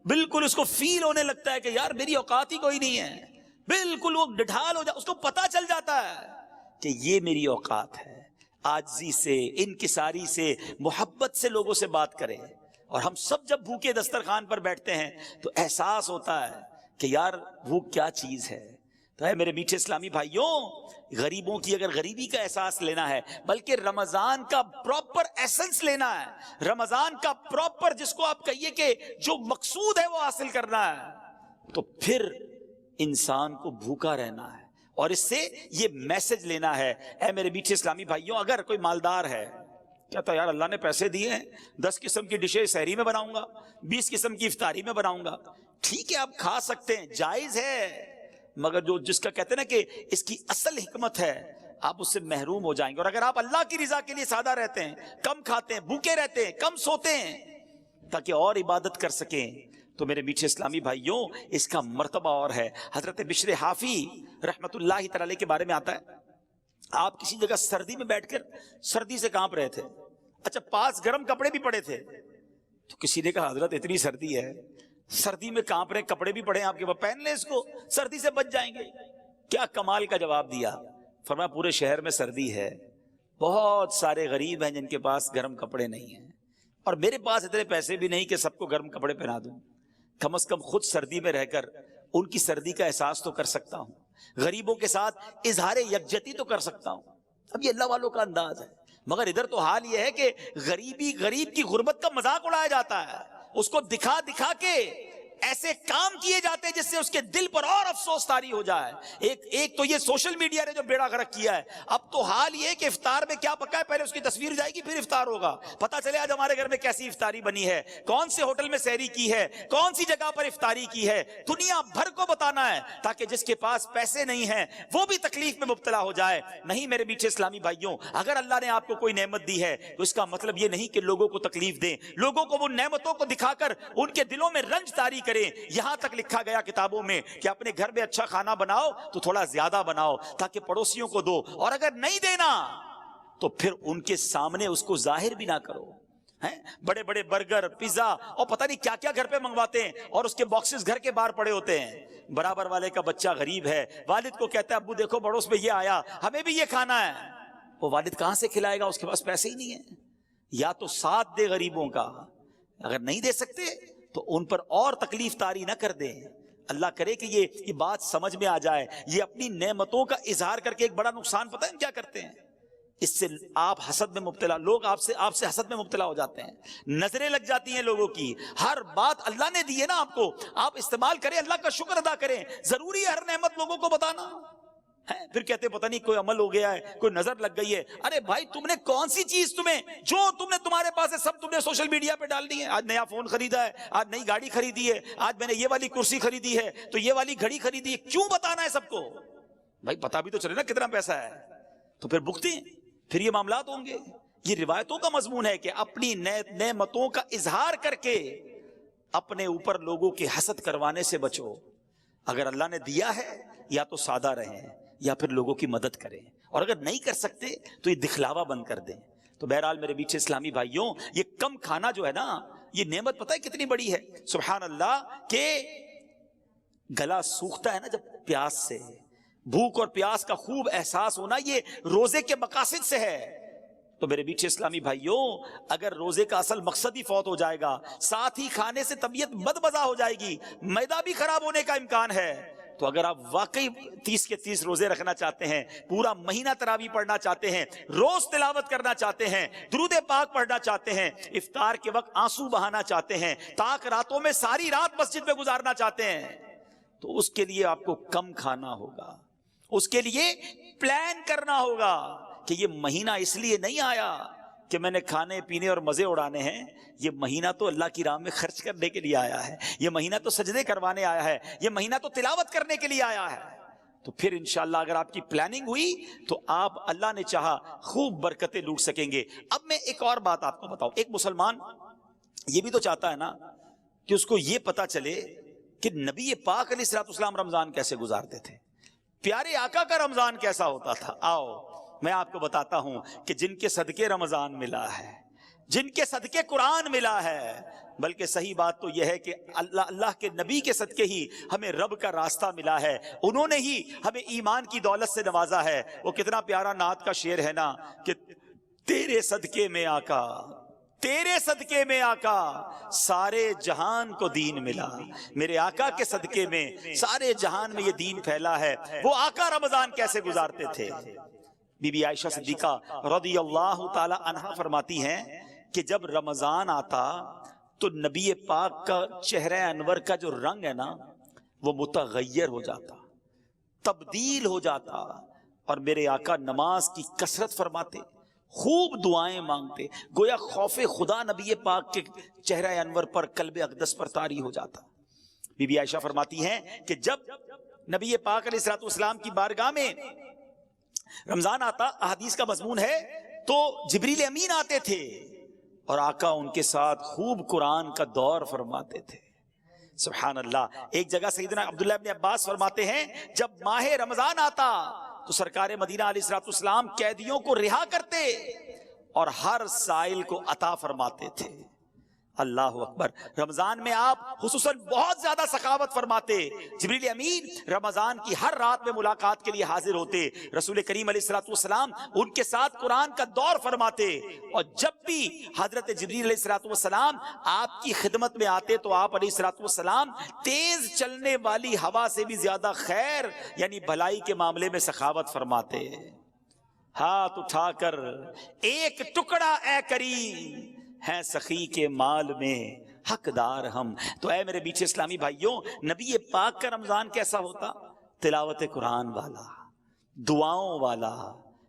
بالکل اس کو فیل ہونے لگتا ہے کہ یار میری اوقات ہی کوئی نہیں ہے، بالکل وہ ڈھال ہو جاتا، اس کو پتا چل جاتا ہے کہ یہ میری اوقات ہے۔ عاجزی سے، انکساری سے، محبت سے لوگوں سے بات کریں۔ اور ہم سب جب بھوکے دسترخوان پر بیٹھتے ہیں تو احساس ہوتا ہے کہ یار بھوک کیا چیز ہے۔ تو ہے میرے میٹھے اسلامی بھائیوں، غریبوں کی اگر غریبی کا احساس لینا ہے، بلکہ رمضان کا پراپر ایسنس لینا ہے، رمضان کا پراپر جس کو آپ کہیے کہ جو مقصود ہے وہ حاصل کرنا ہے، تو پھر انسان کو بھوکا رہنا ہے اور اس سے یہ میسج لینا ہے۔ اے میرے میٹھے اسلامی بھائیوں، اگر کوئی مالدار ہے، کہتا یار اللہ نے پیسے دیے ہیں، 10 قسم کی ڈشیں سحری میں بناؤں گا، 20 قسم کی افطاری میں بناؤں گا، ٹھیک ہے آپ کھا سکتے ہیں، جائز ہے، مگر جو جس کا کہتے ہیں نا کہ اس کی اصل حکمت ہے، آپ اس سے محروم ہو جائیں گے۔ اور اگر آپ اللہ کی رضا کے لیے سادہ رہتے ہیں، کم کھاتے ہیں، بھوکے رہتے ہیں، کم سوتے ہیں تاکہ اور عبادت کر سکیں، تو میرے میٹھے اسلامی بھائیوں اس کا مرتبہ اور ہے۔ حضرت بشر حافی رحمت اللہ تعالی کے بارے میں آتا ہے، آپ کسی جگہ سردی میں بیٹھ کر سردی سے کانپ رہے تھے، اچھا 5 گرم کپڑے بھی پڑے تھے. تو کسی نے کہا حضرت اتنی سردی ہے, سردی میں کانپ رہے, کپڑے بھی پڑے ہیں آپ کے پاس, پہن لیں اس کو, سردی سے بچ جائیں گے. کیا کمال کا جواب دیا. فرمایا پورے شہر میں سردی ہے, بہت سارے غریب ہیں جن کے پاس گرم کپڑے نہیں ہیں, اور میرے پاس اتنے پیسے بھی نہیں کہ سب کو گرم کپڑے پہنا دوں. کم از کم خود سردی میں رہ کر ان کی سردی کا احساس تو کر سکتا ہوں, غریبوں کے ساتھ اظہار یکجہتی تو کر سکتا ہوں. اب یہ اللہ والوں کا انداز ہے. مگر ادھر تو حال یہ ہے کہ غریب کی غربت کا مذاق اڑایا جاتا ہے, اس کو دکھا دکھا کے ایسے کام کیے جاتے ہیں جس سے اس کے دل پر اور افسوس طاری ہو جائے. ایک تو یہ سوشل میڈیا نے جو بیڑا غرق کیا ہے. اب تو حال یہ کہ افطار میں کیا پکا ہے, پہلے اس کی تصویر جائے گی پھر افطار ہوگا. پتا چلے آج ہمارے گھر میں کیسی افطاری بنی ہے, کون سے ہوٹل میں سحری کی ہے, کون سی جگہ پر افطاری کی ہے. دنیا بھر کو بتانا ہے تاکہ جس کے پاس پیسے نہیں ہیں وہ بھی تکلیف میں مبتلا ہو جائے. نہیں میرے میٹھے اسلامی بھائیوں, اگر اللہ نے آپ کو کوئی نعمت دی ہے تو اس کا مطلب یہ نہیں کہ لوگوں کو تکلیف دیں, لوگوں کو وہ نعمتوں کو دکھا کر ان کے دلوں میں رنج طاری کریں. یہاں تک لکھا گیا کتابوں میں کہ اپنے گھر میں اچھا کھانا بناؤ تو تھوڑا زیادہ بناؤ تاکہ پڑوسیوں کو دو, اور اگر نہیں دینا تو پھر ان کے سامنے اس کو ظاہر بھی نہ کرو. بڑے بڑے برگر, پیزا اور پتہ نہیں کیا کیا گھر پہ منگواتے ہیں, اور اس کے باکسز گھر کے باہر پڑے ہوتے ہیں. برابر والے کا بچہ غریب ہے, والد کو کہتا ہے ابو دیکھو پڑوس میں یہ آیا, ہمیں بھی یہ کھانا ہے. وہ والد کہاں سے کھلائے گا, اس کے پاس پیسے ہی نہیں ہیں. یا تو ساتھ دے غریبوں کا, اگر نہیں دے سکتے تو ان پر اور تکلیف طاری نہ کر دیں. اللہ کرے کہ یہ بات سمجھ میں آ جائے. یہ اپنی نعمتوں کا اظہار کر کے ایک بڑا نقصان پتہ ہے کیا کرتے ہیں, اس سے آپ حسد میں مبتلا, لوگ آپ سے حسد میں مبتلا ہو جاتے ہیں. نظریں لگ جاتی ہیں لوگوں کی. ہر بات اللہ نے دی ہے نا آپ کو, آپ استعمال کریں, اللہ کا شکر ادا کریں. ضروری ہے ہر نعمت لوگوں کو بتانا ہے؟ پھر کہتے پتہ نہیں کوئی عمل ہو گیا ہے, کوئی نظر لگ گئی ہے. ارے بھائی تم نے کون سی چیز جو تمہارے پاس ہے سب تم نے سوشل میڈیا پہ ڈال دی ہے. آج نیا فون خریدا ہے, آج نئی گاڑی خریدی ہے, آج میں نے یہ والی کرسی خریدی ہے, تو یہ والی گھڑی خریدی ہے. کیوں بتانا ہے سب کو؟ بھائی پتا بھی تو چلے نا کتنا پیسہ ہے. تو پھر بھگتے ہیں, پھر یہ معاملات ہوں گے. یہ روایتوں کا مضمون ہے کہ اپنی نعمتوں کا اظہار کر کے اپنے اوپر لوگوں کے حسد کروانے سے بچو. اگر اللہ نے دیا ہے یا تو سادہ رہیں یا پھر لوگوں کی مدد کریں, اور اگر نہیں کر سکتے تو یہ دکھلاوا بند کر دیں. تو بہرحال میرے میٹھے اسلامی بھائیوں, یہ کم کھانا جو ہے نا, یہ نعمت پتہ ہے کتنی بڑی ہے. سبحان اللہ, کہ گلا سوکھتا ہے نا جب پیاس سے, بھوک اور پیاس کا خوب احساس ہونا یہ روزے کے مقاصد سے ہے. تو میرے میٹھے اسلامی بھائیوں, اگر روزے کا اصل مقصد ہی فوت ہو جائے گا, ساتھ ہی کھانے سے طبیعت بدمزہ ہو جائے گی, معدہ بھی خراب ہونے کا امکان ہے. تو اگر آپ واقعی 30 کے 30 روزے رکھنا چاہتے ہیں, پورا مہینہ تراویح پڑھنا چاہتے ہیں, روز تلاوت کرنا چاہتے ہیں, درود پاک پڑھنا چاہتے ہیں, افطار کے وقت آنسو بہانا چاہتے ہیں, تاک راتوں میں ساری رات مسجد میں گزارنا چاہتے ہیں, تو اس کے لیے آپ کو کم کھانا ہوگا. اس کے لیے پلان کرنا ہوگا کہ یہ مہینہ اس لیے نہیں آیا کہ میں نے کھانے پینے اور مزے اڑانے ہیں. یہ مہینہ تو اللہ کی راہ میں خرچ کرنے کے لیے آیا ہے, یہ مہینہ تو سجدے کروانے آیا ہے, یہ مہینہ تو تلاوت کرنے کے لیے آیا ہے. تو پھر انشاءاللہ اگر آپ کی پلاننگ ہوئی تو آپ اللہ نے چاہا خوب برکتیں لوٹ سکیں گے. اب میں ایک اور بات آپ کو بتاؤں. ایک مسلمان یہ بھی تو چاہتا ہے نا کہ اس کو یہ پتا چلے کہ نبی پاک علیہ الصلوۃ والسلام رمضان کیسے گزارتے تھے, پیارے آقا کا رمضان کیسا ہوتا تھا. آؤ میں آپ کو بتاتا ہوں کہ جن کے صدقے رمضان ملا ہے, جن کے صدقے قرآن ملا ہے, بلکہ صحیح بات تو یہ ہے کہ اللہ کے نبی کے صدقے ہی ہمیں رب کا راستہ ملا ہے. انہوں نے ہی ہمیں ایمان کی دولت سے نوازا ہے. وہ کتنا پیارا نعت کا شعر ہے نا کہ تیرے صدقے میں آقا, تیرے صدقے میں آقا سارے جہان کو دین ملا. میرے آقا کے صدقے میں سارے جہان میں یہ دین پھیلا ہے. وہ آقا رمضان کیسے گزارتے تھے. بی بی عائشہ صدیقہ رضی اللہ تعالی عنہا فرماتی ہیں کہ جب رمضان آتا تو نبی پاک کا چہرہ انور کا جو رنگ ہے نا وہ متغیر ہو جاتا, تبدیل ہو جاتا, اور میرے آقا نماز کی کثرت فرماتے, خوب دعائیں مانگتے, گویا خوف خدا نبی پاک کے چہرہ انور پر, قلب اقدس پر طاری ہو جاتا. بی بی عائشہ فرماتی ہیں کہ جب نبی پاک علیہ الصلوۃ والسلام کی بارگاہ میں رمضان آتا, احادیث کا مضمون ہے, تو جبریل امین آتے تھے اور آقا ان کے ساتھ خوب قرآن کا دور فرماتے تھے. سبحان اللہ. ایک جگہ سیدنا عبداللہ ابن عباس فرماتے ہیں جب ماہ رمضان آتا تو سرکار مدینہ علیہ الصلوۃ والسلام قیدیوں کو رہا کرتے اور ہر سائل کو عطا فرماتے تھے۔ اللہ اکبر۔ رمضان میں آپ خصوصاً بہت زیادہ سخاوت فرماتے۔ جبریل امین رمضان کی ہر رات میں ملاقات کے لیے حاضر ہوتے، رسول کریم علیہ الصلوۃ والسلام ان کے ساتھ قرآن کا دور فرماتے، اور جب بھی حضرت جبریل علیہ الصلوۃ والسلام آپ کی خدمت میں آتے تو آپ علیہ الصلوۃ والسلام تیز چلنے والی ہوا سے بھی زیادہ خیر یعنی بھلائی کے معاملے میں سخاوت فرماتے۔ ہاتھ اٹھا کر ایک ٹکڑا اے کریم ہیں سخی کے مال میں حقدار ہم۔ تو اے میرے بیچ اسلامی بھائیوں، نبی پاک کا رمضان کیسا ہوتا؟ تلاوت قرآن والا، دعاؤں والا،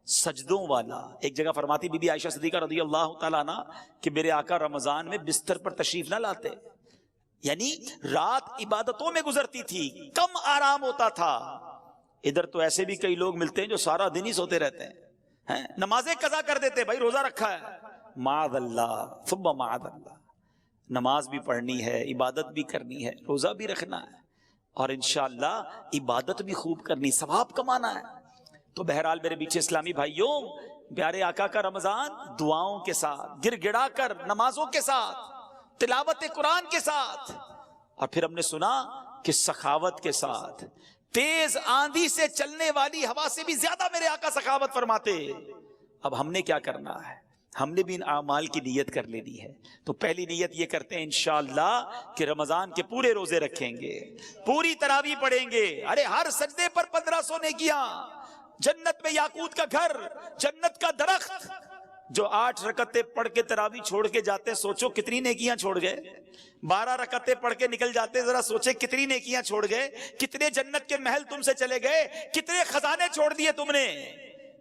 سجدوں والا۔ ایک جگہ فرماتی بی بی عائشہ صدیقہ رضی اللہ تعالیٰ عنہ کہ میرے آقا رمضان میں بستر پر تشریف نہ لاتے، یعنی رات عبادتوں میں گزرتی تھی، کم آرام ہوتا تھا۔ ادھر تو ایسے بھی کئی لوگ ملتے ہیں جو سارا دن ہی سوتے رہتے ہیں، نمازیں قضا کر دیتے، بھائی روزہ رکھا ہے، معاذ اللہ ثم معاذ اللہ۔ نماز بھی پڑھنی ہے، عبادت بھی کرنی ہے، روزہ بھی رکھنا ہے، اور انشاءاللہ عبادت بھی خوب کرنی، ثواب کمانا ہے۔ تو بہرحال میرے بیچ اسلامی بھائیوں، پیارے آقا کا رمضان دعاؤں کے ساتھ، گر گڑا کر نمازوں کے ساتھ، تلاوت قرآن کے ساتھ، اور پھر ہم نے سنا کہ سخاوت کے ساتھ، تیز آندھی سے چلنے والی ہوا سے بھی زیادہ میرے آقا سخاوت فرماتے۔ اب ہم نے کیا کرنا ہے؟ ہم نے بھی ان اعمال کی نیت کر لینی ہے۔ تو پہلی نیت یہ کرتے ہیں انشاءاللہ کہ رمضان کے پورے روزے رکھیں گے، پوری تراویح پڑھیں گے، ارے ہر سجدے پر 1500 نیکیاں، جنت میں یاقوت کا گھر، جنت کا درخت۔ جو 8 رکعتیں پڑھ کے تراویح چھوڑ کے جاتے، سوچو کتنی نیکیاں چھوڑ گئے۔ 12 رکعتیں پڑھ کے نکل جاتے، ذرا سوچے کتنی نیکیاں چھوڑ گئے، کتنے جنت کے محل تم سے چلے گئے، کتنے خزانے چھوڑ دیے تم نے۔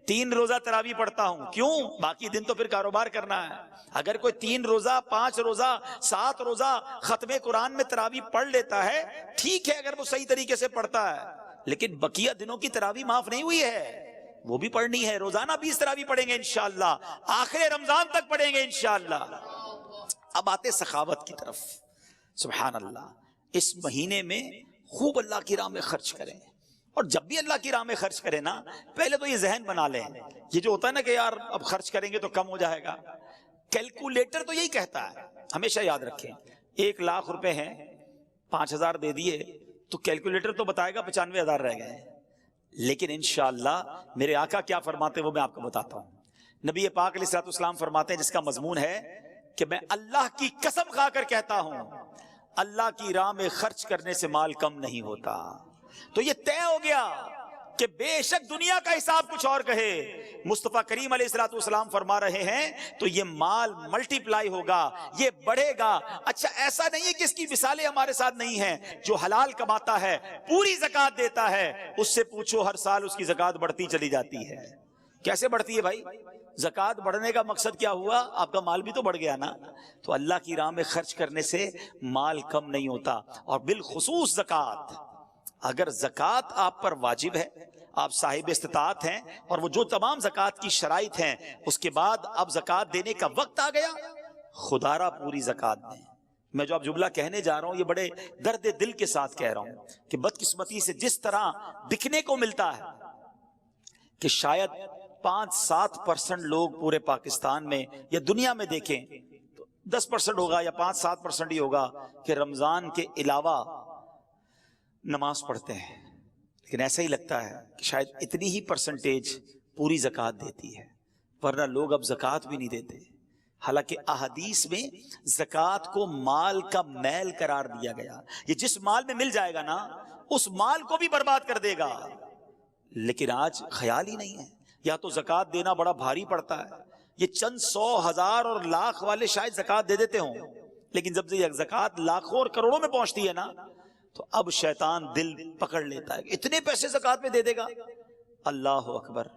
3 روزہ تراویح پڑھتا ہوں، کیوں؟ باقی دن تو پھر کاروبار کرنا ہے۔ اگر کوئی 3 روزہ 5 روزہ 7 روزہ ختم قرآن میں تراویح پڑھ لیتا ہے، ٹھیک ہے اگر وہ صحیح طریقے سے پڑھتا ہے، لیکن بقیہ دنوں کی تراویح معاف نہیں ہوئی ہے، وہ بھی پڑھنی ہے۔ روزانہ 20 تراویح پڑھیں گے انشاءاللہ، آخر رمضان تک پڑھیں گے انشاءاللہ۔ اب آتے سخاوت کی طرف۔ سبحان اللہ، اس مہینے میں خوب اللہ کی راہ میں خرچ کریں، اور جب بھی اللہ کی راہ میں خرچ کریں نا، پہلے تو یہ ذہن بنا لیں، یہ جو ہوتا ہے نا کہ یار اب خرچ کریں گے تو کم ہو جائے گا، کیلکولیٹر تو یہی کہتا ہے، ہمیشہ یاد رکھیں۔ 1 لاکھ روپے ہیں، 5000 دے دیے تو کیلکولیٹر تو بتائے گا 95,000 رہ گئے، لیکن انشاءاللہ میرے آقا کیا فرماتے وہ میں آپ کو بتاتا ہوں۔ نبی پاک علیہ الصلوۃ والسلام فرماتے ہیں، جس کا مضمون ہے کہ میں اللہ کی قسم کھا کر کہتا ہوں، اللہ کی راہ میں خرچ کرنے سے مال کم نہیں ہوتا۔ تو یہ طے ہو گیا کہ بے شک دنیا کا حساب کچھ اور کہے، مصطفیٰ کریم علیہ الصلوۃ والسلام فرما رہے ہیں تو یہ مال ملٹی پلائی ہوگا، یہ بڑھے گا۔ اچھا ایسا نہیں ہے کہ اس کی مثالیں ہمارے ساتھ نہیں ہیں۔ جو حلال کماتا ہے، پوری زکوٰۃ دیتا ہے، اس سے پوچھو ہر سال اس کی زکوٰۃ بڑھتی چلی جاتی ہے۔ کیسے بڑھتی ہے بھائی؟ زکوٰۃ بڑھنے کا مقصد کیا ہوا؟ آپ کا مال بھی تو بڑھ گیا نا۔ تو اللہ کی راہ میں خرچ کرنے سے مال کم نہیں ہوتا، اور بالخصوص زکوٰۃ۔ اگر زکوٰۃ آپ پر واجب ہے، آپ صاحب استطاعت ہیں، اور وہ جو تمام زکوٰۃ کی شرائط ہیں، اس کے بعد اب زکوٰۃ دینے کا وقت آ گیا، خدا را پوری زکوٰۃ دیں۔ میں جو اب جملہ کہنے جا رہا ہوں یہ بڑے درد دل کے ساتھ کہہ رہا ہوں کہ بدقسمتی سے جس طرح دکھنے کو ملتا ہے کہ شاید 5-7% لوگ پورے پاکستان میں یا دنیا میں دیکھیں تو 10% ہوگا یا 5-7% ہی ہوگا کہ رمضان کے علاوہ نماز پڑھتے ہیں، لیکن ایسا ہی لگتا ہے کہ شاید اتنی ہی پرسنٹیج پوری زکوٰۃ دیتی ہے، ورنہ لوگ اب زکوٰۃ بھی نہیں دیتے۔ حالانکہ احادیث میں زکوٰۃ کو مال کا میل قرار دیا گیا، یہ جس مال میں مل جائے گا نا اس مال کو بھی برباد کر دے گا، لیکن آج خیال ہی نہیں ہے۔ یا تو زکوٰۃ دینا بڑا بھاری پڑتا ہے، یہ چند 100 ہزار اور لاکھ والے شاید زکوٰۃ دے دیتے ہوں، لیکن جب سے زکوٰۃ لاکھوں اور کروڑوں میں پہنچتی ہے نا تو اب شیطان دل پکڑ لیتا ہے، اتنے پیسے زکوٰۃ میں دے دے گا۔ اللہ اکبر،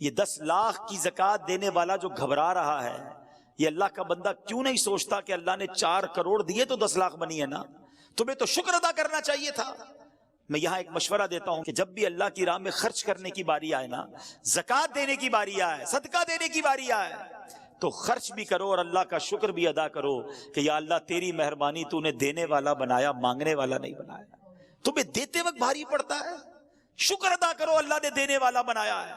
یہ 10 لاکھ کی زکوٰۃ دینے والا جو گھبرا رہا ہے، یہ اللہ کا بندہ کیوں نہیں سوچتا کہ اللہ نے 4 کروڑ دیے تو 10 لاکھ بنی ہے نا، تمہیں تو شکر ادا کرنا چاہیے تھا۔ میں یہاں ایک مشورہ دیتا ہوں کہ جب بھی اللہ کی راہ میں خرچ کرنے کی باری آئے نا، زکوٰۃ دینے کی باری آئے، صدقہ دینے کی باری آئے، تو خرچ بھی کرو اور اللہ کا شکر بھی ادا کرو کہ یا اللہ تیری مہربانی، تو نے دینے والا بنایا، مانگنے والا نہیں بنایا۔ تمہیں دیتے وقت بھاری پڑتا ہے، شکر ادا کرو اللہ نے دینے والا بنایا ہے۔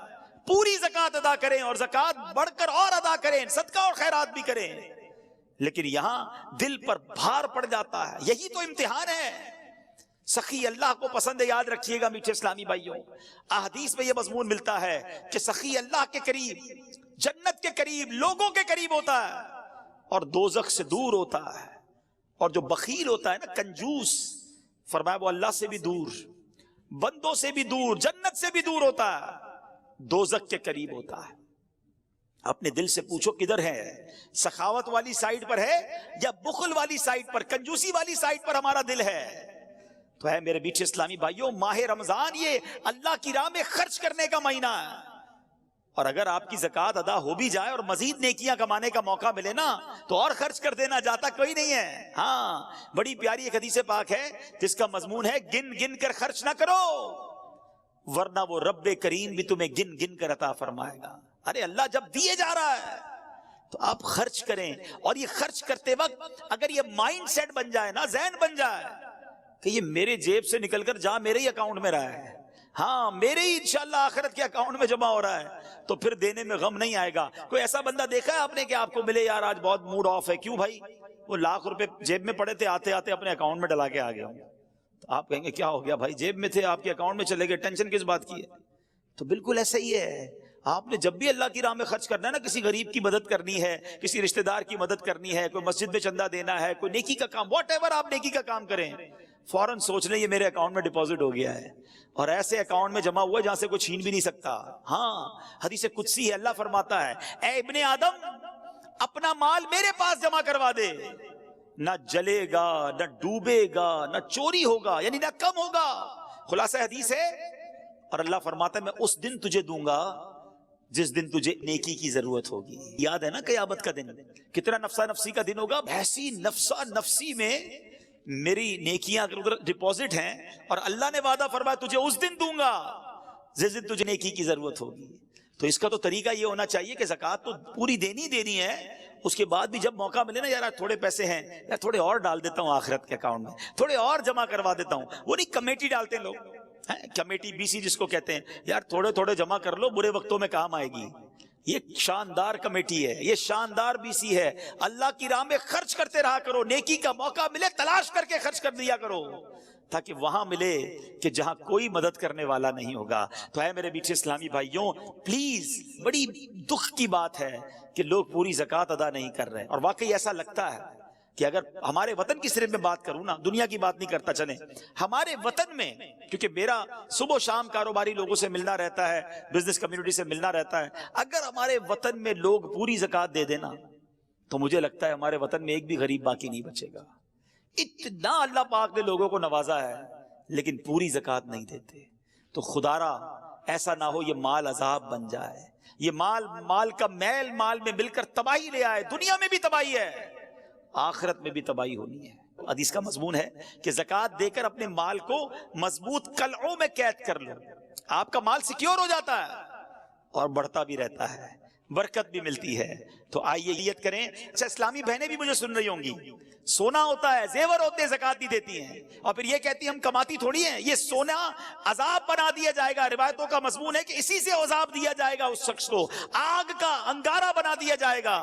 پوری زکات ادا کریں اور زکات بڑھ کر اور ادا کریں، صدقہ اور خیرات بھی کریں، لیکن یہاں دل پر بھار پڑ جاتا ہے۔ یہی تو امتحان ہے۔ سخی اللہ کو پسند ہے، یاد رکھیے گا میٹھے اسلامی بھائیوں، احادیث میں یہ مضمون ملتا ہے کہ سخی اللہ کے قریب، جنت کے قریب، لوگوں کے قریب ہوتا ہے اور دوزخ سے دور ہوتا ہے، اور جو بخیل ہوتا ہے نا، کنجوس، فرمایا وہ اللہ سے بھی دور، بندوں سے بھی دور، جنت سے بھی دور ہوتا ہے، دوزخ کے قریب ہوتا ہے۔ اپنے دل سے پوچھو کدھر ہے؟ سخاوت والی سائیڈ پر ہے یا بخل والی سائیڈ پر، کنجوسی والی سائیڈ پر ہمارا دل ہے؟ تو ہے میرے میٹھے اسلامی بھائیوں، ماہ رمضان یہ اللہ کی راہ میں خرچ کرنے کا مہینہ ہے، اور اگر آپ کی زکوٰۃ ادا ہو بھی جائے اور مزید نیکیاں کمانے کا موقع ملے نا تو اور خرچ کر دینا، جاتا کوئی نہیں ہے۔ ہاں، بڑی پیاری ایک حدیث پاک ہے جس کا مضمون ہے گن گن کر خرچ نہ کرو ورنہ وہ رب کریم بھی تمہیں گن گن کر عطا فرمائے گا۔ ارے اللہ جب دیے جا رہا ہے تو آپ خرچ کریں، اور یہ خرچ کرتے وقت اگر یہ مائنڈ سیٹ بن جائے نا، ذہن بن جائے کہ یہ میرے جیب سے نکل کر جہاں میرے ہی اکاؤنٹ میں رہا ہے، ہاں میرے ہی انشاءاللہ آخرت کے اکاؤنٹ میں جمع ہو رہا ہے، تو پھر دینے میں غم نہیں آئے گا۔ کوئی ایسا بندہ دیکھا ہے آپ نے کہ آپ کو ملے یار آج بہت موڈ آف ہے، کیوں بھائی؟ وہ لاکھ روپے جیب میں پڑے تھے، آتے آتے اپنے اکاؤنٹ میں ڈلا کے آ گیا ہوں، تو آپ کہیں گے کیا ہو گیا بھائی؟ جیب میں تھے، آپ کے اکاؤنٹ میں چلے گئے، ٹینشن کس بات کی ہے؟ تو بالکل ایسا ہی ہے، آپ نے جب بھی اللہ کی راہ میں خرچ کرنا ہے نا، کسی غریب کی مدد کرنی ہے، کسی رشتہ دار کی مدد کرنی ہے، کوئی مسجد میں چندہ دینا ہے، کوئی نیکی کا کام، واٹ ایور آپ نیکی کا کام کریں، فوراً سوچ لیں یہ میرے اکاؤنٹ میں ڈپازٹ ہو گیا ہے، اور ایسے اکاؤنٹ میں جمع ہوا ہے جہاں سے کوئی چھین بھی نہیں سکتا۔ ہاں، حدیث قدسی ہے، اللہ فرماتا ہے اے ابن آدم اپنا مال میرے پاس جمع کروا دے، نہ جلے گا، نہ ڈوبے گا، نہ چوری ہوگا، یعنی نہ کم ہوگا۔ خلاصہ حدیث ہے، اور اللہ فرماتا ہے میں اس دن تجھے دوں گا جس دن تجھے نیکی کی ضرورت ہوگی۔ یاد ہے نا قیامت کا دن کتنا نفسا نفسی کا دن ہوگا، ایسی نفسا نفسی میں میری نیکیاں اگر ادھر ڈپازٹ ہیں، اور اللہ نے وعدہ فرمایا تجھے اس دن دوں گا جس دن تجھے نیکی کی ضرورت ہوگی۔ تو اس کا تو طریقہ یہ ہونا چاہیے کہ زکوٰۃ تو پوری دینی ہے، اس کے بعد بھی جب موقع ملے نا، یار تھوڑے پیسے ہیں، یا تھوڑے اور ڈال دیتا ہوں آخرت کے اکاؤنٹ میں، تھوڑے اور جمع کروا دیتا ہوں۔ وہ نہیں کمیٹی ڈالتے ہیں لوگ، کمیٹی بی سی جس کو کہتے ہیں، یار تھوڑے تھوڑے جمع کر لو، برے وقتوں میں کام آئے گی۔ یہ شاندار کمیٹی ہے، یہ شاندار بی سی ہے۔ اللہ کی راہ میں خرچ کرتے رہا کرو، نیکی کا موقع ملے تلاش کر کے خرچ کر دیا کرو، تاکہ وہاں ملے کہ جہاں کوئی مدد کرنے والا نہیں ہوگا۔ تو ہے میرے میٹھے اسلامی بھائیوں، پلیز، بڑی دکھ کی بات ہے کہ لوگ پوری زکوٰۃ ادا نہیں کر رہے، اور واقعی ایسا لگتا ہے کہ اگر ہمارے وطن کی صرف میں بات کروں نا، دنیا کی بات نہیں کرتا، چلیں ہمارے وطن میں، کیونکہ میرا صبح و شام کاروباری لوگوں سے ملنا رہتا ہے، بزنس کمیونٹی سے ملنا رہتا ہے، اگر ہمارے وطن میں لوگ پوری زکوٰۃ دے دینا تو مجھے لگتا ہے ہمارے وطن میں ایک بھی غریب باقی نہیں بچے گا۔ اتنا اللہ پاک نے لوگوں کو نوازا ہے لیکن پوری زکوٰۃ نہیں دیتے۔ تو خدارا ایسا نہ ہو یہ مال عذاب بن جائے، یہ مال کا میل مال میں مل کر تباہی لے آئے، دنیا میں بھی تباہی ہے، آخرت میں بھی تباہی ہونی ہے۔ حدیث کا مضمون ہے کہ زکوٰۃ دے کر اپنے مال کو مضبوط قلعوں میں قید کر لو، آپ کا مال سیکیور ہو جاتا ہے اور بڑھتا بھی رہتا ہے، برکت بھی ملتی ہے۔ تو آئیے نیت کریں۔ اچھا، اسلامی بہنیں بھی مجھے سن رہی ہوں گی، سونا ہوتا ہے، زیور ہوتے ہیں، زکوٰۃ نہیں دیتی ہیں، اور پھر یہ کہتی ہیں ہم کماتی تھوڑی ہیں، یہ سونا عذاب بنا دیا جائے گا۔ روایتوں کا مضمون ہے کہ اسی سے عذاب دیا جائے گا، اس شخص کو آگ کا انگارہ بنا دیا جائے گا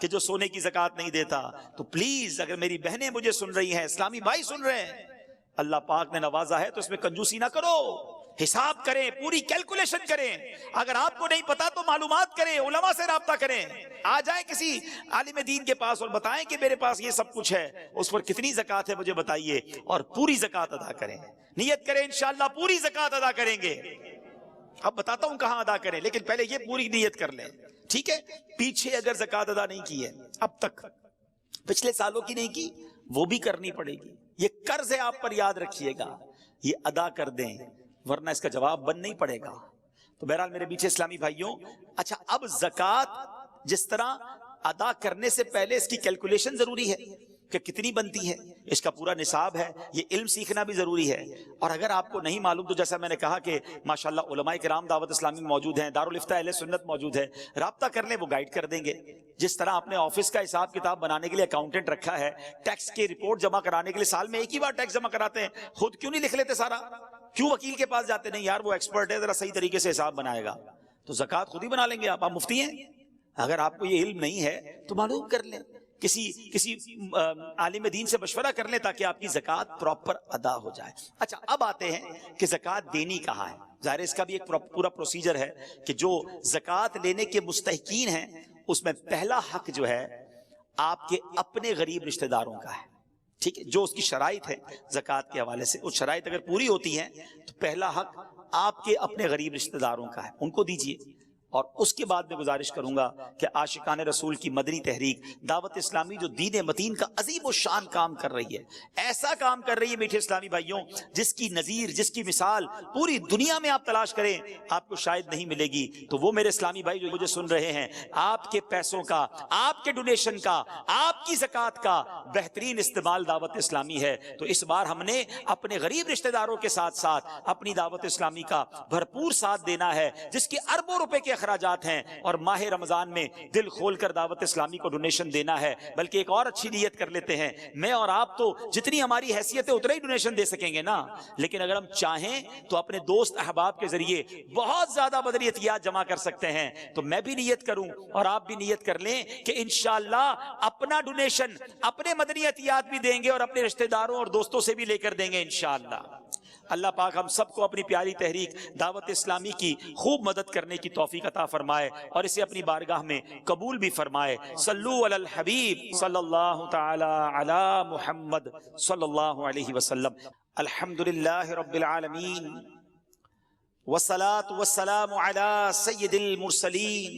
کہ جو سونے کی زکوٰۃ نہیں دیتا۔ تو پلیز، اگر میری بہنیں مجھے سن رہی ہیں، اسلامی بھائی سن رہے ہیں، اللہ پاک نے نوازا ہے تو اس میں کنجوسی نہ کرو، حساب کریں، پوری کیلکولیشن کریں۔ اگر آپ کو نہیں پتا تو معلومات کریں، علماء سے رابطہ کریں، آ جائیں کسی عالم دین کے پاس اور بتائیں کہ میرے پاس یہ سب کچھ ہے، اس پر کتنی زکوٰۃ ہے مجھے بتائیے، اور پوری زکوٰۃ ادا کریں۔ نیت کریں انشاءاللہ پوری زکوٰۃ ادا کریں گے۔ اب بتاتا ہوں کہاں ادا کریں، لیکن پہلے یہ پوری نیت کر لیں، ٹھیک ہے؟ پیچھے اگر زکوٰۃ ادا نہیں کی ہے اب تک، پچھلے سالوں کی نہیں کی، وہ بھی کرنی پڑے گی۔ یہ قرض ہے آپ پر، یاد رکھیے گا، یہ ادا کر دیں ورنہ اس کا جواب بند نہیں پڑے گا۔ تو بہرحال میرے میٹھے اسلامی بھائیوں، اچھا اب زکوٰۃ جس طرح ادا کرنے سے پہلے اس کی کیلکولیشن ضروری ہے کہ کتنی بنتی ہے، اس کا پورا نصاب ہے، یہ علم سیکھنا بھی ضروری ہے۔ اور اگر آپ کو نہیں معلوم تو جیسا میں نے کہا کہ ماشاءاللہ علماء کرام دعوت اسلامی میں موجود ہیں، دارالافتاء اہل سنت موجود ہے، رابطہ کر لیں، وہ گائیڈ کر دیں گے۔ جس طرح آپ نے آفس کا حساب کتاب بنانے کے لیے اکاؤنٹنٹ رکھا ہے، ٹیکس کی رپورٹ جمع کرانے کے لیے سال میں ایک ہی بار ٹیکس جمع کراتے ہیں، خود کیوں نہیں لکھ لیتے سارا؟ کیوں وکیل کے پاس جاتے؟ نہیں یار وہ ایکسپرٹ ہے، ذرا صحیح طریقے سے حساب بنائے گا۔ تو زکوٰۃ خود ہی بنا لیں گے آپ مفتی ہیں. اگر آپ کو یہ علم نہیں ہے تو معلوم کر لیں, کسی عالم دین سے مشورہ کر لیں تاکہ آپ کی زکوٰۃ پراپر ادا ہو جائے. اچھا, اب آتے ہیں کہ زکوٰۃ دینی کہاں ہے. ظاہر اس کا بھی ایک پورا پروسیجر ہے کہ جو زکوٰۃ لینے کے مستحقین ہیں اس میں پہلا حق جو ہے آپ کے اپنے غریب رشتہ داروں کا ہے. ٹھیک ہے, جو اس کی شرائط ہے زکوٰۃ کے حوالے سے, وہ شرائط اگر پوری ہوتی ہیں تو پہلا حق آپ کے اپنے غریب رشتہ داروں کا ہے, ان کو دیجیے. اور اس کے بعد میں گزارش کروں گا کہ عاشقان رسول کی مدنی تحریک دعوت اسلامی جو دین متین کا عظیم و شان کام کر رہی ہے, ایسا کام کر رہی ہے میٹھے اسلامی بھائیوں جس کی نظیر, جس کی مثال پوری دنیا میں آپ تلاش کریں آپ کو شاید نہیں ملے گی. تو وہ میرے اسلامی بھائی جو مجھے سن رہے ہیں, آپ کے پیسوں کا, آپ کے ڈونیشن کا, آپ کی زکوٰۃ کا بہترین استعمال دعوت اسلامی ہے. تو اس بار ہم نے اپنے غریب رشتہ داروں کے ساتھ ساتھ اپنی دعوت اسلامی کا بھرپور ساتھ دینا ہے جس کے اربوں روپے کے اخراجات ہیں, اور ماہ رمضان میں دل کھول کر دعوت اسلامی کو ڈونیشن دینا ہے. بلکہ ایک اور اچھی نیت کر لیتے ہیں, میں اور آپ تو جتنی ہماری حیثیت ہے اتنا ہی ڈونیشن دے سکیں گے نا, لیکن اگر ہم چاہیں تو اپنے دوست احباب کے ذریعے بہت زیادہ مدنیتیات جمع کر سکتے ہیں. تو میں بھی نیت کروں اور آپ بھی نیت کر لیں کہ انشاءاللہ اپنا ڈونیشن, اپنے مدنیتیات بھی دیں گے اور اپنے رشتہ داروں اور دوستوں سے بھی لے کر دیں گے انشاءاللہ. اللہ پاک ہم سب کو اپنی پیاری تحریک دعوت اسلامی کی خوب مدد کرنے کی توفیق عطا فرمائے اور اسے اپنی بارگاہ میں قبول بھی فرمائے. صلو علی الحبیب صلی اللہ تعالی علی محمد صلی اللہ علیہ وسلم. الحمدللہ رب العالمین والصلاة والسلام علی سید المرسلین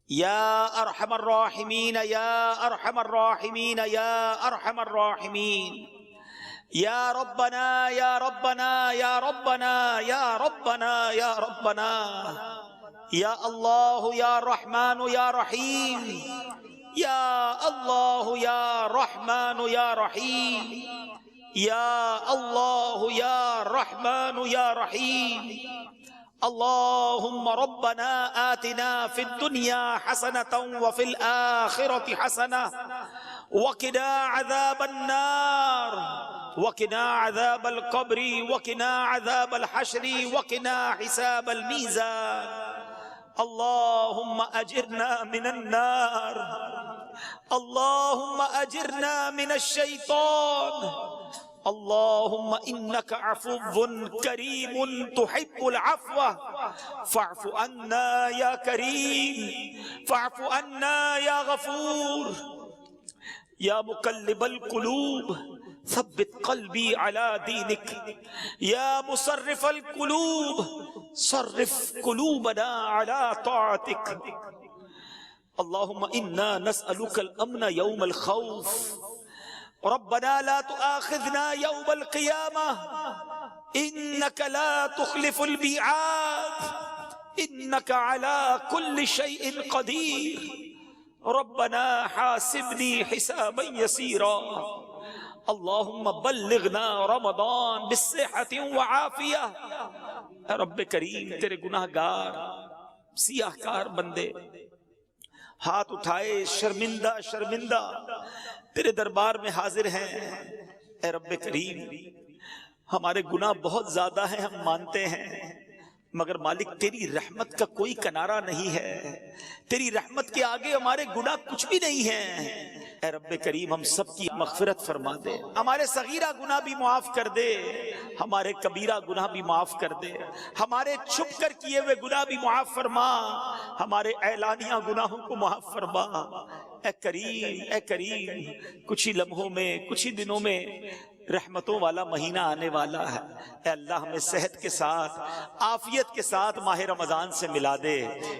یا ارحم الراحمین یا ارحم الراحمین یا ارحم الراحمین. یا ربنا یا ربنا یا ربنا یا ربنا یا ربنا یا اللہ یا رحمان یا رحیم یا اللہ یا رحمان یا رحیم یا اللہ یا رحمان یا رحیم. اللهم ربنا آتنا في الدنيا حسنة وفي الآخرة حسنة وقنا عذاب النار وقنا عذاب القبر وقنا عذاب الحشر وقنا حساب الميزان. اللهم أجرنا من النار, اللهم أجرنا من الشيطان, اللهم إنك عفو كريم تحب العفو فاعف عنا يا كريم فاعف عنا يا غفور. يا مقلب القلوب ثبت قلبي على دينك, يا مصرف القلوب صرف قلوبنا على طاعتك. اللهم إنا نسألك الأمن يوم الخوف, ربنا لا تؤاخذنا يوم القيامة إنك لا تخلف الميعاد إنك على كل شيء قدير. ربنا حاسبني حسابا يسيرا. اللهم بلغنا رمضان بالصحة وعافية. اے رب کریم تیرے گناہ گار سیاہ کار بندے ہاتھ اٹھائے شرمندہ شرمندہ تیرے دربار میں حاضر ہیں. اے رب کریم ہمارے گناہ بہت زیادہ ہیں, ہم مانتے ہیں, مگر مالک تیری رحمت کا کوئی کنارہ نہیں ہے, تیری رحمت کے آگے ہمارے گناہ کچھ بھی نہیں ہیں. اے رب کریم ہم سب کی مغفرت فرما دے, ہمارے صغیرہ گناہ بھی معاف کر دے, ہمارے کبیرہ گناہ بھی معاف کر دے, ہمارے چھپ کر کیے ہوئے گناہ بھی معاف فرما, ہمارے اعلانیہ گناہوں کو معاف فرما. اے کریم اے کریم کچھ ہی لمحوں میں کچھ ہی دنوں میں رحمتوں والا مہینہ آنے والا ہے. اے اللہ ہمیں صحت کے ساتھ عافیت کے ساتھ ماہ رمضان سے ملا دے,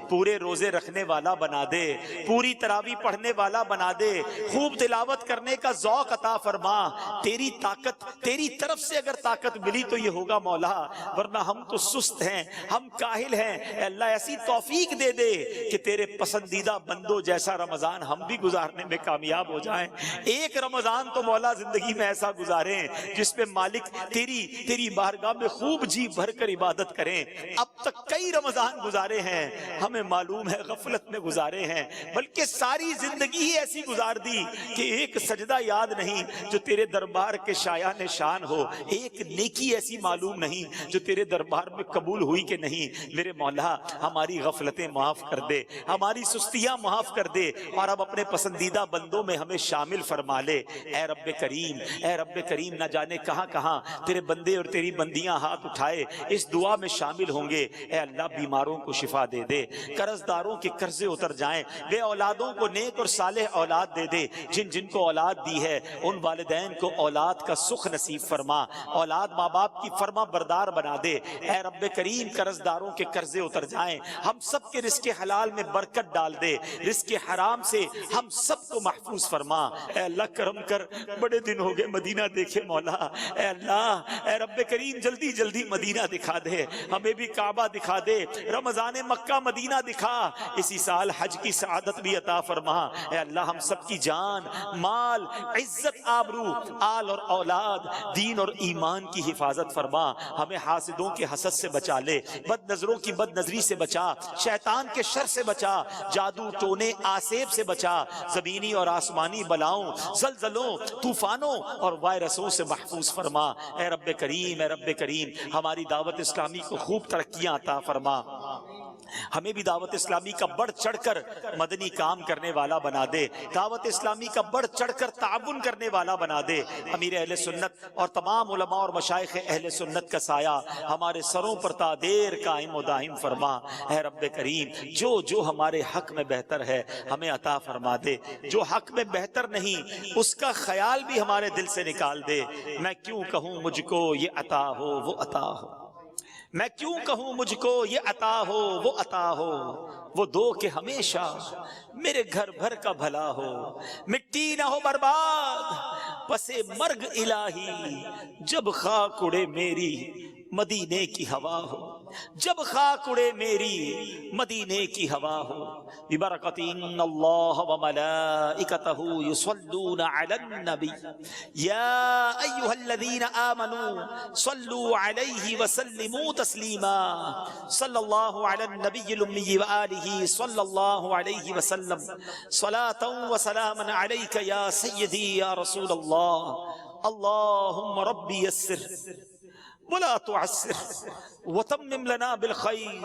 پورے روزے رکھنے والا بنا دے, پوری تراویح پڑھنے والا بنا دے, خوب تلاوت کرنے کا ذوق عطا فرما. تیری طاقت, تیری طرف سے اگر طاقت ملی تو یہ ہوگا مولا, ورنہ ہم تو سست ہیں, ہم کاہل ہیں. اے اللہ ایسی توفیق دے دے کہ تیرے پسندیدہ بندوں جیسا رمضان ہم بھی بھی گزارنے میں کامیاب ہو جائیں۔ ایک رمضان تو مولا زندگی میں ایسا گزاریں جس پہ مالک تیری بارگاہ میں خوب جی بھر کر عبادت کریں۔ اب تک کئی رمضان گزارے ہیں، ہمیں معلوم ہے غفلت میں گزارے ہیں، بلکہ ساری زندگی ہی ایسی گزار دی کہ ایک سجدہ یاد نہیں جو تیرے دربار کے شایان شان ہو، ایک نیکی ایسی معلوم نہیں جو تیرے دربار میں قبول ہوئی کہ نہیں۔ میرے مولا ہماری غفلتیں معاف کر دے، ہماری سستیاں معاف کر دے، اور اب اپنے پسندیدہ بندوں میں ہمیں شامل فرما لے۔ اے رب کریم، اے رب کریم، نہ جانے کہاں کہاں تیرے بندے اور تیری بندیاں ہاتھ اٹھائے اس دعا میں شامل ہوں گے۔ اے اللہ بیماروں کو شفا دے دے، قرض داروں کے قرضے اتر جائیں، بے اولادوں کو نیک اور صالح اولاد دے دے، جن کو اولاد دی ہے ان والدین کو اولاد کا سکھ نصیب فرما، اولاد ماں باپ کی فرما بردار بنا دے۔ اے رب کریم قرض داروں کے قرضے اتر جائیں، ہم سب کے رزق حلال میں برکت ڈال دے، رزق حرام سے ہم سب کو محفوظ فرما۔ اے اللہ کرم کر، بڑے دن ہو گئے مدینہ دیکھے مولا، اے اللہ اے رب کریم جلدی جلدی مدینہ دکھا دے، ہمیں بھی کعبہ دکھا دے، رمضان مکہ مدینہ دکھا، اسی سال حج کی سعادت بھی عطا فرما۔ اے اللہ ہم سب کی جان، مال، عزت، آبرو، آل اور اولاد، دین اور ایمان کی حفاظت فرما۔ ہمیں حاسدوں کے حسد سے بچا لے، بد نظروں کی بد نظری سے بچا، شیطان کے شر سے بچا، جادو ٹونے آسیب سے بچا، زمینی اور آسمانی بلاؤں، زلزلوں، طوفانوں اور وائرسوں سے محفوظ فرما۔ اے رب کریم، اے رب کریم ہماری دعوت اسلامی کو خوب ترقیاں عطا فرما، ہمیں بھی دعوت اسلامی کا بڑھ چڑھ کر مدنی کام کرنے والا بنا دے، دعوت اسلامی کا بڑھ چڑھ کر تعاون کرنے والا بنا دے۔ امیر اہل سنت اور تمام علماء اور مشائخ اہل سنت کا سایہ ہمارے سروں پر تا دیر قائم و دائم فرما۔ اے رب کریم جو ہمارے حق میں بہتر ہے ہمیں عطا فرما دے، جو حق میں بہتر نہیں اس کا خیال بھی ہمارے دل سے نکال دے۔ میں کیوں کہوں مجھ کو یہ عطا ہو وہ عطا ہو، میں کیوں کہوں مجھ کو یہ عطا ہو وہ عطا ہو، وہ دو کہ ہمیشہ میرے گھر بھر کا بھلا ہو، مٹی نہ ہو برباد پس مرگ الہی، جب خاک اڑے میری مدینے کی ہوا ہو، جب خاک اڑے میری مدینے کی ہوا ہو۔ ببرکت ان اللہ وملائکتہ یصلون علی النبی یا ایھا الذین آمنوا صلوا علیہ وسلموا تسلیما، صلی اللہ علی النبی الامی وآلہ صلی اللہ علیہ وسلم، صلاۃ وسلاما علیک یا سیدی یا رسول اللہ۔ اللہم ربی یسر ولا تعسر وتمم لنا بالخير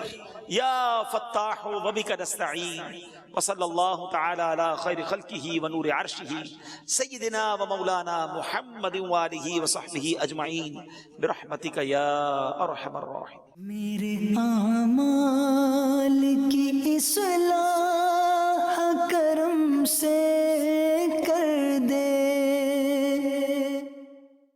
يا فتاح وبك نستعين، وصلى الله تعالى على خير خلقه ونور عرشه سيدنا ومولانا محمد وآله وصحبه أجمعين برحمتك يا أرحم الراحمين۔ میرے آمال